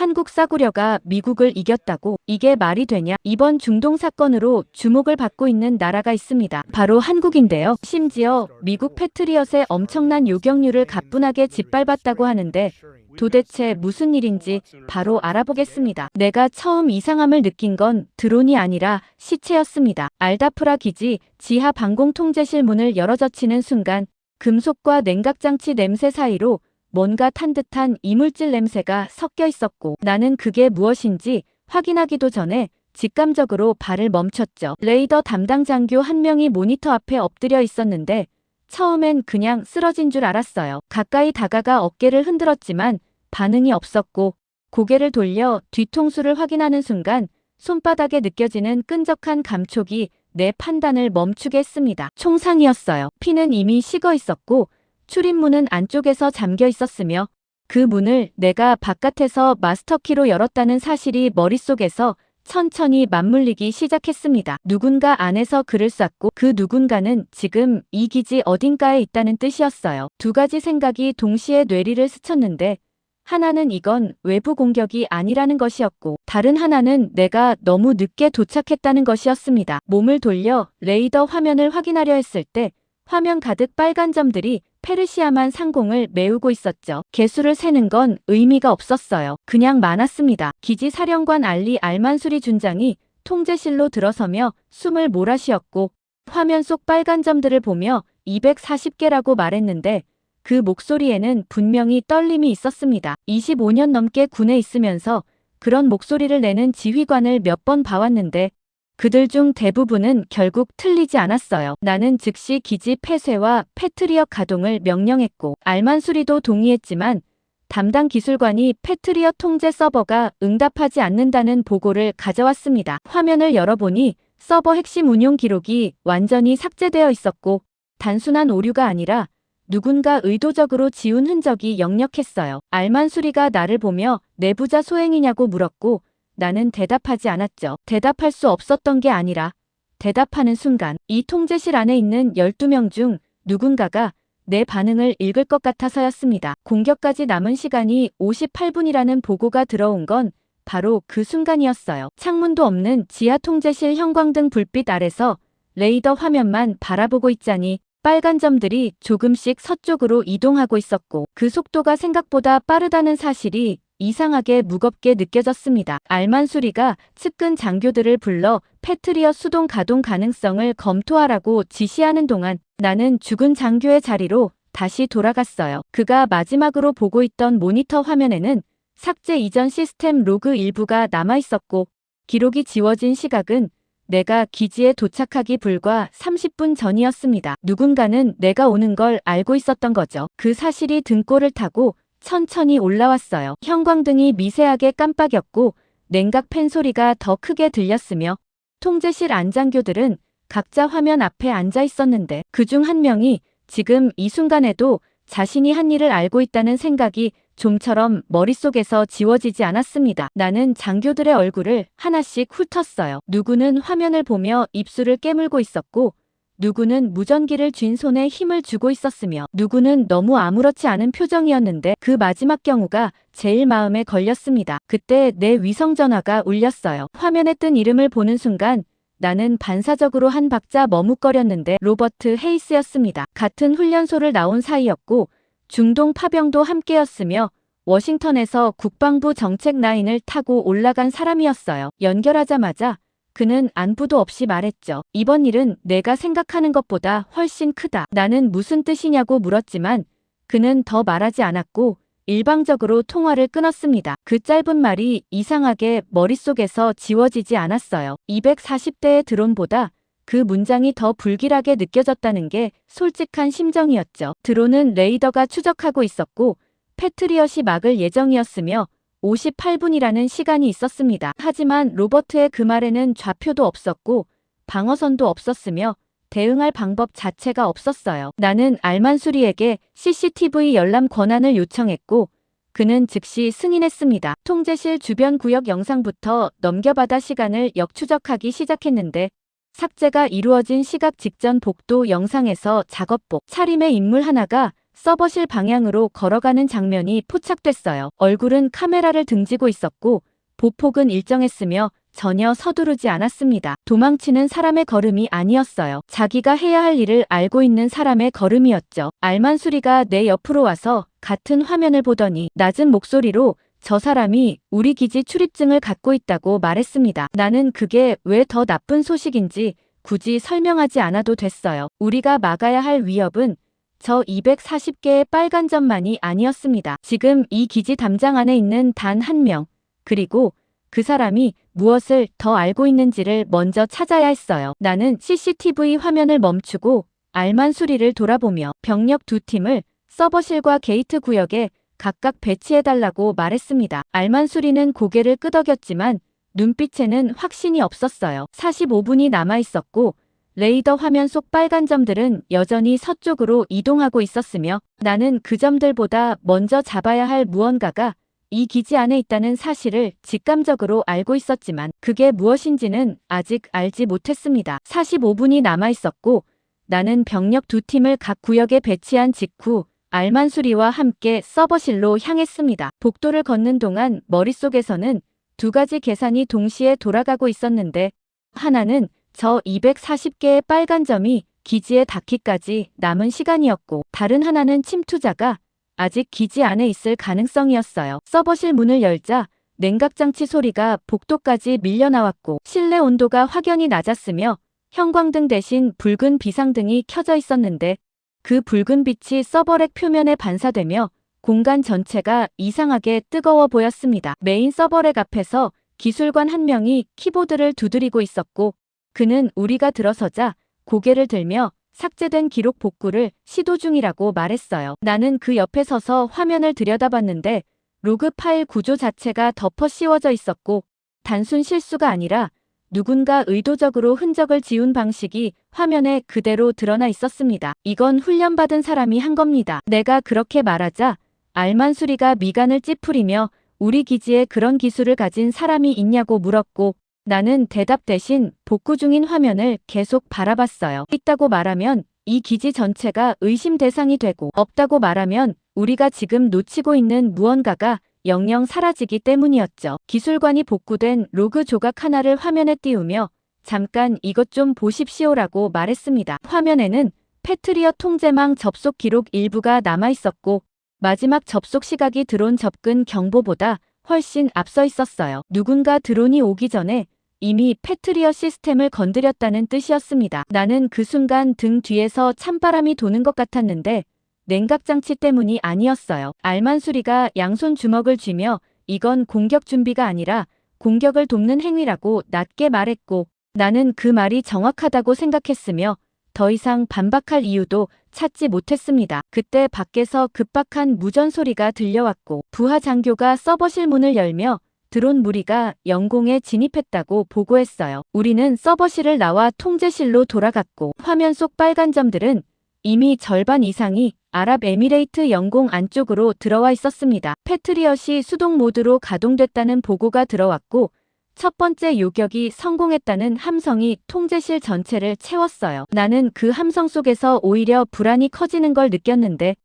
한국 싸구려가 미국을 이겼다고? 이게 말이 되냐? 이번 중동 사건으로 주목을 받고 있는 나라가 있습니다. 바로 한국인데요. 심지어 미국 패트리엇의 엄청난 요격률을 가뿐하게 짓밟았다고 하는데 도대체 무슨 일인지 바로 알아보겠습니다. 내가 처음 이상함을 느낀 건 드론이 아니라 시체였습니다. 알다프라 기지 지하 방공 통제실 문을 열어젖히는 순간 금속과 냉각장치 냄새 사이로 뭔가 탄 듯한 이물질 냄새가 섞여 있었고 나는 그게 무엇인지 확인하기도 전에 직감적으로 발을 멈췄죠. 레이더 담당 장교 한 명이 모니터 앞에 엎드려 있었는데 처음엔 그냥 쓰러진 줄 알았어요. 가까이 다가가 어깨를 흔들었지만 반응이 없었고 고개를 돌려 뒤통수를 확인하는 순간 손바닥에 느껴지는 끈적한 감촉이 내 판단을 멈추게 했습니다. 총상이었어요. 피는 이미 식어 있었고 출입문은 안쪽에서 잠겨 있었으며 그 문을 내가 바깥에서 마스터키로 열었다는 사실이 머릿속에서 천천히 맞물리기 시작했습니다. 누군가 안에서 글을 쐈고 그 누군가는 지금 이 기지 어딘가에 있다는 뜻이었어요. 두 가지 생각이 동시에 뇌리를 스쳤는데 하나는 이건 외부 공격이 아니라는 것이었고 다른 하나는 내가 너무 늦게 도착했다는 것이었습니다. 몸을 돌려 레이더 화면을 확인하려 했을 때 화면 가득 빨간 점들이 페르시아만 상공을 메우고 있었죠. 개수를 세는 건 의미가 없었어요. 그냥 많았습니다. 기지 사령관 알리 알만수리 준장이 통제실로 들어서며 숨을 몰아쉬었고 화면 속 빨간 점들을 보며 240개라고 말했는데 그 목소리에는 분명히 떨림이 있었습니다. 25년 넘게 군에 있으면서 그런 목소리를 내는 지휘관을 몇 번 봐왔는데 그들 중 대부분은 결국 틀리지 않았어요. 나는 즉시 기지 폐쇄와 패트리엇 가동을 명령했고 알만수리도 동의했지만 담당 기술관이 패트리엇 통제 서버가 응답하지 않는다는 보고를 가져왔습니다. 화면을 열어보니 서버 핵심 운용 기록이 완전히 삭제되어 있었고 단순한 오류가 아니라 누군가 의도적으로 지운 흔적이 역력했어요. 알만수리가 나를 보며 내부자 소행이냐고 물었고 나는 대답하지 않았죠. 대답할 수 없었던 게 아니라 대답하는 순간 이 통제실 안에 있는 12명 중 누군가가 내 반응을 읽을 것 같아서였습니다. 공격까지 남은 시간이 58분이라는 보고가 들어온 건 바로 그 순간이었어요. 창문도 없는 지하 통제실 형광등 불빛 아래서 레이더 화면만 바라보고 있자니 빨간 점들이 조금씩 서쪽으로 이동하고 있었고 그 속도가 생각보다 빠르다는 사실이 이상하게 무겁게 느껴졌습니다. 알만수리가 측근 장교들을 불러 패트리엇 수동 가동 가능성을 검토하라고 지시하는 동안 나는 죽은 장교의 자리로 다시 돌아갔어요. 그가 마지막으로 보고 있던 모니터 화면에는 삭제 이전 시스템 로그 일부가 남아있었고 기록이 지워진 시각은 내가 기지에 도착하기 불과 30분 전이었습니다. 누군가는 내가 오는 걸 알고 있었던 거죠. 그 사실이 등골을 타고 천천히 올라왔어요. 형광등이 미세하게 깜빡였고 냉각 팬 소리가 더 크게 들렸으며 통제실 안장교들은 각자 화면 앞에 앉아 있었는데 그중 한 명이 지금 이 순간에도 자신이 한 일을 알고 있다는 생각이 좀처럼 머릿속에서 지워지지 않았습니다. 나는 장교들의 얼굴을 하나씩 훑었어요. 누구는 화면을 보며 입술을 깨물고 있었고 누구는 무전기를 쥔 손에 힘을 주고 있었으며 누구는 너무 아무렇지 않은 표정이었는데 그 마지막 경우가 제일 마음에 걸렸습니다. 그때 내 위성전화가 울렸어요. 화면에 뜬 이름을 보는 순간 나는 반사적으로 한 박자 머뭇거렸는데 로버트 헤이스였습니다. 같은 훈련소를 나온 사이였고 중동 파병도 함께였으며 워싱턴에서 국방부 정책 라인을 타고 올라간 사람이었어요. 연결하자마자 그는 안부도 없이 말했죠. 이번 일은 내가 생각하는 것보다 훨씬 크다. 나는 무슨 뜻이냐고 물었지만 그는 더 말하지 않았고 일방적으로 통화를 끊었습니다. 그 짧은 말이 이상하게 머릿속에서 지워지지 않았어요. 240대의 드론보다 그 문장이 더 불길하게 느껴졌다는 게 솔직한 심정이었죠. 드론은 레이더가 추적하고 있었고 패트리엇이 막을 예정이었으며 58분이라는 시간이 있었습니다. 하지만 로버트의 그 말에는 좌표도 없었고 방어선도 없었으며 대응할 방법 자체가 없었어요. 나는 알만수리에게 CCTV 열람 권한을 요청했고 그는 즉시 승인했습니다. 통제실 주변 구역 영상부터 넘겨받아 시간을 역추적하기 시작했는데 삭제가 이루어진 시각 직전 복도 영상에서 작업복 차림의 인물 하나가 서버실 방향으로 걸어가는 장면이 포착됐어요. 얼굴은 카메라를 등지고 있었고 보폭은 일정했으며 전혀 서두르지 않았습니다. 도망치는 사람의 걸음이 아니었어요. 자기가 해야 할 일을 알고 있는 사람의 걸음이었죠. 알만수리가 내 옆으로 와서 같은 화면을 보더니 낮은 목소리로 저 사람이 우리 기지 출입증을 갖고 있다고 말했습니다. 나는 그게 왜 더 나쁜 소식인지 굳이 설명하지 않아도 됐어요. 우리가 막아야 할 위협은 저 240개의 빨간 점만이 아니었습니다. 지금 이 기지 담장 안에 있는 단 한 명, 그리고 그 사람이 무엇을 더 알고 있는지를 먼저 찾아야 했어요. 나는 CCTV 화면을 멈추고 알만수리를 돌아보며 병력 두 팀을 서버실과 게이트 구역에 각각 배치해달라고 말했습니다. 알만수리는 고개를 끄덕였지만 눈빛에는 확신이 없었어요. 45분이 남아있었고 레이더 화면 속 빨간 점들은 여전히 서쪽으로 이동하고 있었으며 나는 그 점들보다 먼저 잡아야 할 무언가가 이 기지 안에 있다는 사실을 직감적으로 알고 있었지만 그게 무엇인지는 아직 알지 못했습니다. 45분이 남아있었고 나는 병력 두 팀을 각 구역에 배치한 직후 알만수리와 함께 서버실로 향했습니다. 복도를 걷는 동안 머릿속에서는 두 가지 계산이 동시에 돌아가고 있었는데 하나는 저 240개의 빨간 점이 기지에 닿기까지 남은 시간이었고 다른 하나는 침투자가 아직 기지 안에 있을 가능성이었어요. 서버실 문을 열자 냉각장치 소리가 복도까지 밀려나왔고 실내 온도가 확연히 낮았으며 형광등 대신 붉은 비상등이 켜져 있었는데 그 붉은 빛이 서버렉 표면에 반사되며 공간 전체가 이상하게 뜨거워 보였습니다. 메인 서버렉 앞에서 기술관 한 명이 키보드를 두드리고 있었고 그는 우리가 들어서자 고개를 들며 삭제된 기록 복구를 시도 중이라고 말했어요. 나는 그 옆에 서서 화면을 들여다봤는데 로그 파일 구조 자체가 덮어 씌워져 있었고 단순 실수가 아니라 누군가 의도적으로 흔적을 지운 방식이 화면에 그대로 드러나 있었습니다. 이건 훈련받은 사람이 한 겁니다. 내가 그렇게 말하자 알만수리가 미간을 찌푸리며 우리 기지에 그런 기술을 가진 사람이 있냐고 물었고 나는 대답 대신 복구 중인 화면을 계속 바라봤어요. 있다고 말하면 이 기지 전체가 의심 대상이 되고 없다고 말하면 우리가 지금 놓치고 있는 무언가가 영영 사라지기 때문이었죠. 기술관이 복구된 로그 조각 하나를 화면에 띄우며 잠깐 이것 좀 보십시오라고 말했습니다. 화면에는 패트리엇 통제망 접속 기록 일부가 남아있었고 마지막 접속 시각이 드론 접근 경보보다 훨씬 앞서 있었어요. 누군가 드론이 오기 전에 이미 패트리엇 시스템을 건드렸다는 뜻이었습니다. 나는 그 순간 등 뒤에서 찬바람이 도는 것 같았는데 냉각장치 때문이 아니었어요. 알만수리가 양손 주먹을 쥐며 이건 공격 준비가 아니라 공격을 돕는 행위라고 낮게 말했고 나는 그 말이 정확하다고 생각했으며 더 이상 반박할 이유도 찾지 못했습니다. 그때 밖에서 급박한 무전 소리가 들려왔고 부하 장교가 서버실 문을 열며 드론 무리가 영공에 진입했다고 보고했어요. 우리는 서버실을 나와 통제실로 돌아갔고 화면 속 빨간 점들은 이미 절반 이상이 아랍에미레이트 영공 안쪽으로 들어와 있었습니다. 패트리엇이 수동 모드로 가동됐다는 보고가 들어왔고 첫 번째 요격이 성공했다는 함성이 통제실 전체를 채웠어요. 나는 그 함성 속에서 오히려 불안이 커지는 걸 느꼈는데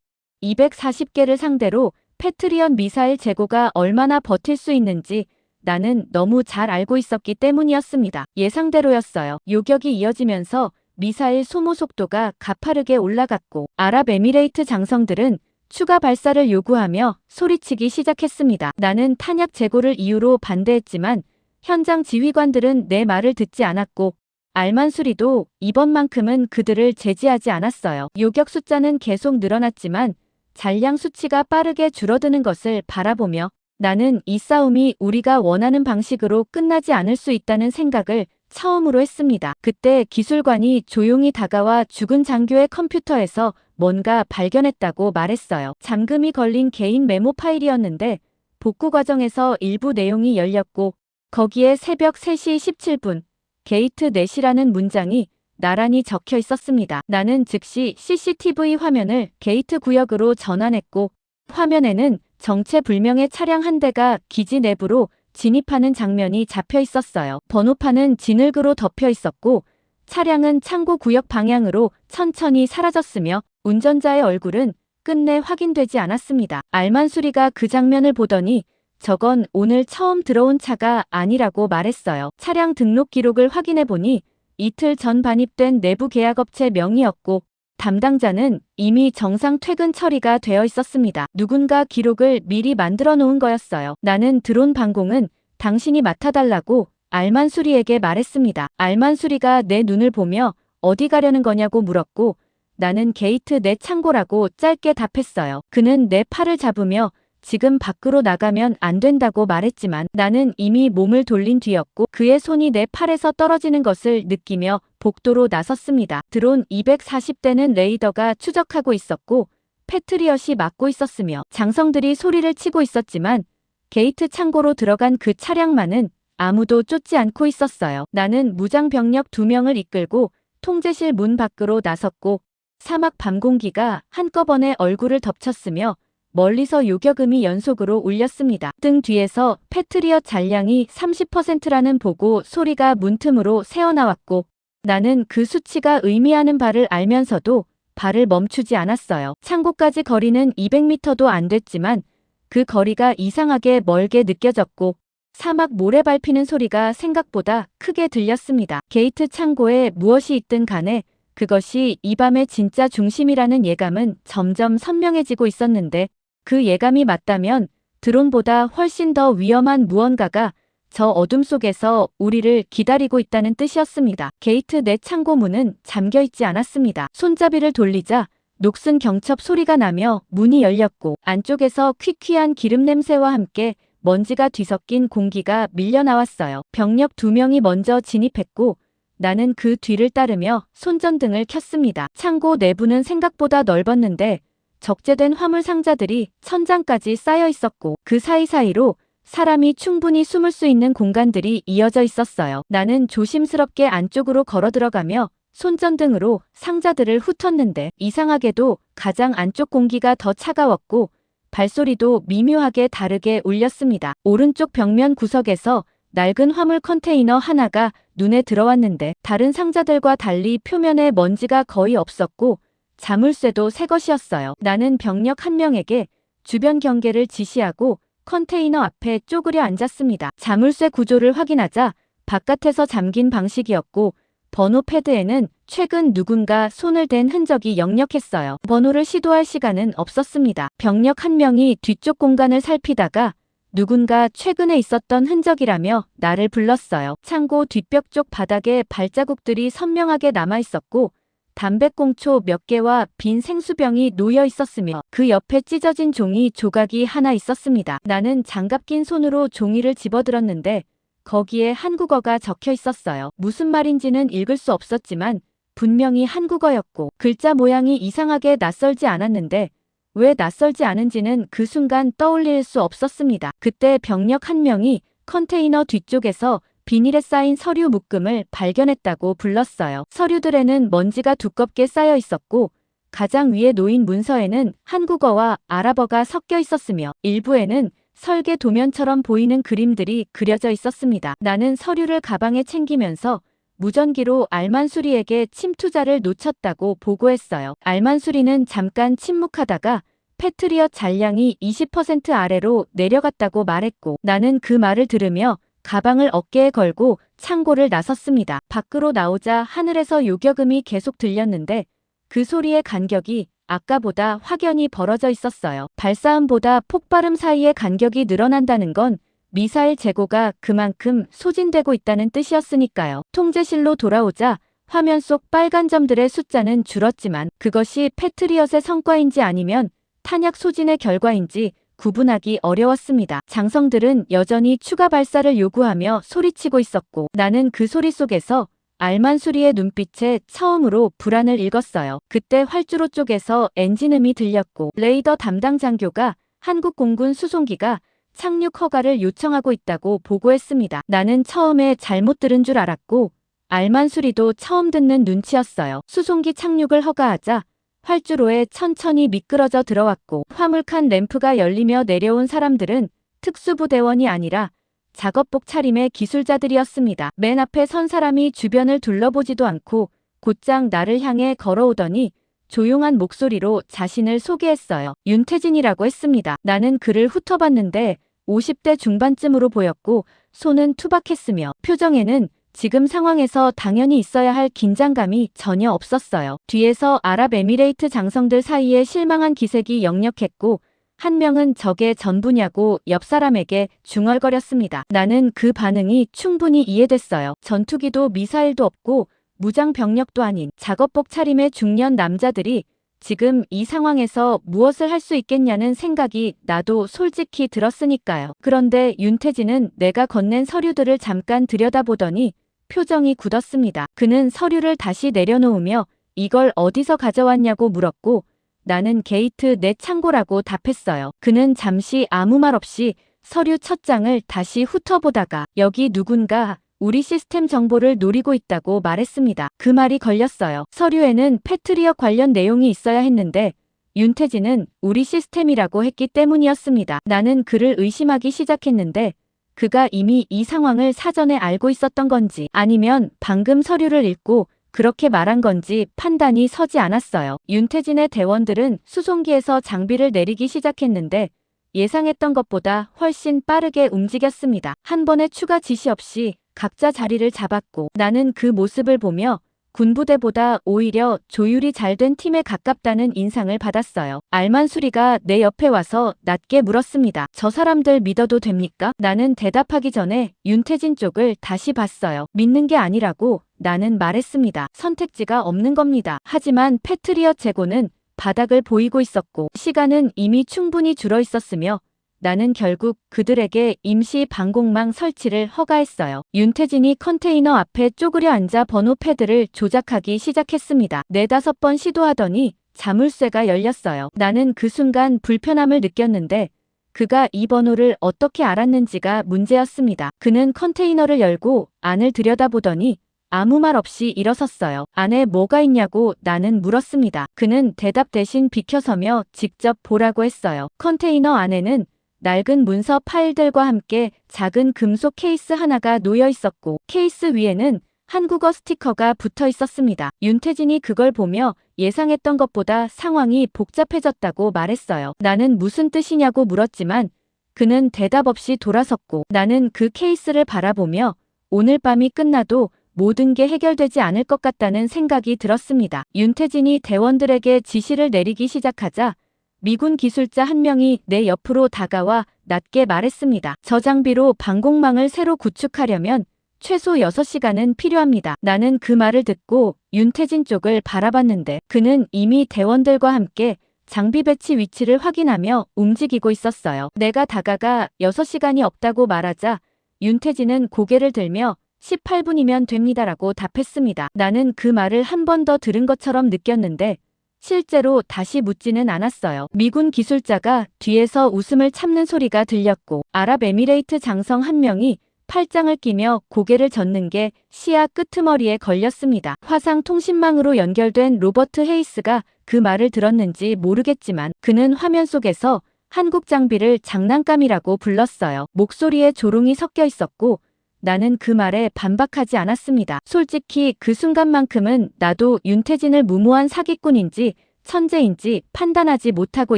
240개를 상대로 패트리엇 미사일 재고가 얼마나 버틸 수 있는지 나는 너무 잘 알고 있었기 때문이었습니다. 예상대로였어요. 요격이 이어지면서 미사일 소모 속도가 가파르게 올라갔고 아랍에미레이트 장성들은 추가 발사를 요구하며 소리치기 시작했습니다. 나는 탄약 재고를 이유로 반대했지만 현장 지휘관들은 내 말을 듣지 않았고 알만수리도 이번만큼은 그들을 제지하지 않았어요. 요격 숫자는 계속 늘어났지만 잔량 수치가 빠르게 줄어드는 것을 바라보며 나는 이 싸움이 우리가 원하는 방식으로 끝나지 않을 수 있다는 생각을 처음으로 했습니다. 그때 기술관이 조용히 다가와 죽은 장교의 컴퓨터에서 뭔가 발견했다고 말했어요. 잠금이 걸린 개인 메모 파일이었는데 복구 과정에서 일부 내용이 열렸고 거기에 새벽 3시 17분 게이트 넷이라는 문장이 나란히 적혀 있었습니다. 나는 즉시 CCTV 화면을 게이트 구역으로 전환했고 화면에는 정체불명의 차량 한 대가 기지 내부로 진입하는 장면이 잡혀 있었어요. 번호판은 진흙으로 덮여 있었고 차량은 창고 구역 방향으로 천천히 사라졌으며 운전자의 얼굴은 끝내 확인되지 않았습니다. 알만수리가 그 장면을 보더니 저건 오늘 처음 들어온 차가 아니라고 말했어요. 차량 등록 기록을 확인해보니 이틀 전 반입된 내부 계약업체 명의였고 담당자는 이미 정상 퇴근 처리가 되어 있었습니다. 누군가 기록을 미리 만들어 놓은 거였어요. 나는 드론 방공은 당신이 맡아달라고 알만수리에게 말했습니다. 알만수리가 내 눈을 보며 어디 가려는 거냐고 물었고 나는 게이트 내 창고라고 짧게 답했어요. 그는 내 팔을 잡으며 지금 밖으로 나가면 안 된다고 말했지만 나는 이미 몸을 돌린 뒤였고 그의 손이 내 팔에서 떨어지는 것을 느끼며 복도로 나섰습니다. 드론 240대는 레이더가 추적하고 있었고 패트리엇이 막고 있었으며 장성들이 소리를 치고 있었지만 게이트 창고로 들어간 그 차량만은 아무도 쫓지 않고 있었어요. 나는 무장병력 2명을 이끌고 통제실 문 밖으로 나섰고 사막 밤 공기가 한꺼번에 얼굴을 덮쳤으며 멀리서 요격음이 연속으로 울렸습니다. 등 뒤에서 패트리엇 잔량이 30%라는 보고 소리가 문틈으로 새어나왔고 나는 그 수치가 의미하는 바를 알면서도 발을 멈추지 않았어요. 창고까지 거리는 200m도 안 됐지만 그 거리가 이상하게 멀게 느껴졌고 사막 모래 밟히는 소리가 생각보다 크게 들렸습니다. 게이트 창고에 무엇이 있든 간에 그것이 이 밤의 진짜 중심이라는 예감은 점점 선명해지고 있었는데 그 예감이 맞다면 드론보다 훨씬 더 위험한 무언가가 저 어둠 속에서 우리를 기다리고 있다는 뜻이었습니다. 게이트 내 창고 문은 잠겨있지 않았습니다. 손잡이를 돌리자 녹슨 경첩 소리가 나며 문이 열렸고 안쪽에서 퀴퀴한 기름 냄새와 함께 먼지가 뒤섞인 공기가 밀려나왔어요. 병력 2명이 먼저 진입했고 나는 그 뒤를 따르며 손전등을 켰습니다. 창고 내부는 생각보다 넓었는데 적재된 화물 상자들이 천장까지 쌓여 있었고 그 사이사이로 사람이 충분히 숨을 수 있는 공간들이 이어져 있었어요. 나는 조심스럽게 안쪽으로 걸어 들어가며 손전등으로 상자들을 훑었는데 이상하게도 가장 안쪽 공기가 더 차가웠고 발소리도 미묘하게 다르게 울렸습니다. 오른쪽 벽면 구석에서 낡은 화물 컨테이너 하나가 눈에 들어왔는데 다른 상자들과 달리 표면에 먼지가 거의 없었고 자물쇠도 새 것이었어요. 나는 병력 1명에게 주변 경계를 지시하고 컨테이너 앞에 쪼그려 앉았습니다. 자물쇠 구조를 확인하자 바깥에서 잠긴 방식이었고 번호 패드에는 최근 누군가 손을 댄 흔적이 역력했어요. 번호를 시도할 시간은 없었습니다. 병력 1명이 뒤쪽 공간을 살피다가 누군가 최근에 있었던 흔적이라며 나를 불렀어요. 창고 뒷벽 쪽 바닥에 발자국들이 선명하게 남아있었고 담배꽁초 몇 개와 빈 생수병이 놓여 있었으며 그 옆에 찢어진 종이 조각이 하나 있었습니다. 나는 장갑 낀 손으로 종이를 집어들었는데 거기에 한국어가 적혀 있었어요. 무슨 말인지는 읽을 수 없었지만 분명히 한국어였고 글자 모양이 이상하게 낯설지 않았는데 왜 낯설지 않은지는 그 순간 떠올릴 수 없었습니다. 그때 병력 1명이 컨테이너 뒤쪽에서 비닐에 쌓인 서류 묶음을 발견했다고 불렀어요. 서류들에는 먼지가 두껍게 쌓여 있었고 가장 위에 놓인 문서에는 한국어와 아랍어가 섞여 있었으며 일부에는 설계 도면처럼 보이는 그림들이 그려져 있었습니다. 나는 서류를 가방에 챙기면서 무전기로 알만수리에게 침투자를 놓쳤다고 보고했어요. 알만수리는 잠깐 침묵하다가 패트리엇 잔량이 20% 아래로 내려갔다고 말했고 나는 그 말을 들으며 가방을 어깨에 걸고 창고를 나섰습니다. 밖으로 나오자 하늘에서 요격음이 계속 들렸는데 그 소리의 간격이 아까보다 확연히 벌어져 있었어요. 발사음보다 폭발음 사이의 간격이 늘어난다는 건 미사일 재고가 그만큼 소진되고 있다는 뜻이었으니까요. 통제실로 돌아오자 화면 속 빨간 점들의 숫자는 줄었지만 그것이 패트리엇의 성과인지 아니면 탄약 소진의 결과인지 구분하기 어려웠습니다. 장성들은 여전히 추가 발사를 요구하며 소리치고 있었고 나는 그 소리 속에서 알만수리의 눈빛에 처음으로 불안을 읽었어요. 그때 활주로 쪽에서 엔진음이 들렸고 레이더 담당 장교가 한국 공군 수송기가 착륙 허가를 요청하고 있다고 보고했습니다. 나는 처음에 잘못 들은 줄 알았고 알만수리도 처음 듣는 눈치였어요. 수송기 착륙을 허가하자 활주로에 천천히 미끄러져 들어왔고 화물칸 램프가 열리며 내려온 사람들은 특수부대원이 아니라 작업복 차림의 기술자들이었습니다. 맨 앞에 선 사람이 주변을 둘러보지도 않고 곧장 나를 향해 걸어오더니 조용한 목소리로 자신을 소개했어요. 윤태진이라고 했습니다. 나는 그를 훑어봤는데 50대 중반쯤으로 보였고 손은 투박했으며 표정에는 지금 상황에서 당연히 있어야 할 긴장감이 전혀 없었어요. 뒤에서 아랍에미레이트 장성들 사이에 실망한 기색이 역력했고 한 명은 저게 전부냐고 옆 사람에게 중얼거렸습니다. 나는 그 반응이 충분히 이해됐어요. 전투기도 미사일도 없고 무장 병력도 아닌 작업복 차림의 중년 남자들이 지금 이 상황에서 무엇을 할 수 있겠냐는 생각이 나도 솔직히 들었으니까요. 그런데 윤태진은 내가 건넨 서류들을 잠깐 들여다보더니 표정이 굳었습니다. 그는 서류를 다시 내려놓으며 이걸 어디서 가져왔냐고 물었고 나는 게이트 내 창고라고 답했어요. 그는 잠시 아무 말 없이 서류 첫 장을 다시 훑어보다가 여기 누군가 우리 시스템 정보를 노리고 있다고 말했습니다. 그 말이 걸렸어요. 서류에는 패트리어 관련 내용이 있어야 했는데 윤태진은 우리 시스템이라고 했기 때문이었습니다. 나는 그를 의심하기 시작했는데 그가 이미 이 상황을 사전에 알고 있었던 건지 아니면 방금 서류를 읽고 그렇게 말한 건지 판단이 서지 않았어요. 윤태진의 대원들은 수송기에서 장비를 내리기 시작했는데 예상했던 것보다 훨씬 빠르게 움직였습니다. 한 번의 추가 지시 없이 각자 자리를 잡았고 나는 그 모습을 보며 군부대보다 오히려 조율이 잘 된 팀에 가깝다는 인상을 받았어요. 알만수리가 내 옆에 와서 낮게 물었습니다. 저 사람들 믿어도 됩니까? 나는 대답하기 전에 윤태진 쪽을 다시 봤어요. 믿는 게 아니라고 나는 말했습니다. 선택지가 없는 겁니다. 하지만 패트리어 재고는 바닥을 보이고 있었고 시간은 이미 충분히 줄어 있었으며 나는 결국 그들에게 임시 방공망 설치를 허가했어요. 윤태진이 컨테이너 앞에 쪼그려 앉아 번호 패드를 조작하기 시작했습니다. 4-5번 시도하더니 자물쇠가 열렸어요. 나는 그 순간 불편함을 느꼈는데 그가 이 번호를 어떻게 알았는지가 문제였습니다. 그는 컨테이너를 열고 안을 들여다보더니 아무 말 없이 일어섰어요. 안에 뭐가 있냐고 나는 물었습니다. 그는 대답 대신 비켜서며 직접 보라고 했어요. 컨테이너 안에는 낡은 문서 파일들과 함께 작은 금속 케이스 하나가 놓여 있었고 케이스 위에는 한국어 스티커가 붙어 있었습니다. 윤태진이 그걸 보며 예상했던 것보다 상황이 복잡해졌다고 말했어요. 나는 무슨 뜻이냐고 물었지만 그는 대답 없이 돌아섰고 나는 그 케이스를 바라보며 오늘 밤이 끝나도 모든 게 해결되지 않을 것 같다는 생각이 들었습니다. 윤태진이 대원들에게 지시를 내리기 시작하자 미군 기술자 한 명이 내 옆으로 다가와 낮게 말했습니다. 저 장비로 방공망을 새로 구축하려면 최소 6시간은 필요합니다. 나는 그 말을 듣고 윤태진 쪽을 바라봤는데 그는 이미 대원들과 함께 장비 배치 위치를 확인하며 움직이고 있었어요. 내가 다가가 6시간이 없다고 말하자 윤태진은 고개를 들며 18분이면 됩니다라고 답했습니다. 나는 그 말을 한 번 더 들은 것처럼 느꼈는데 실제로 다시 묻지는 않았어요. 미군 기술자가 뒤에서 웃음을 참는 소리가 들렸고 아랍에미레이트 장성 한 명이 팔짱을 끼며 고개를 젓는 게 시야 끄트머리에 걸렸습니다. 화상 통신망으로 연결된 로버트 헤이스가 그 말을 들었는지 모르겠지만 그는 화면 속에서 한국 장비를 장난감이라고 불렀어요. 목소리에 조롱이 섞여 있었고 나는 그 말에 반박하지 않았습니다. 솔직히 그 순간만큼은 나도 윤태진을 무모한 사기꾼인지 천재인지 판단하지 못하고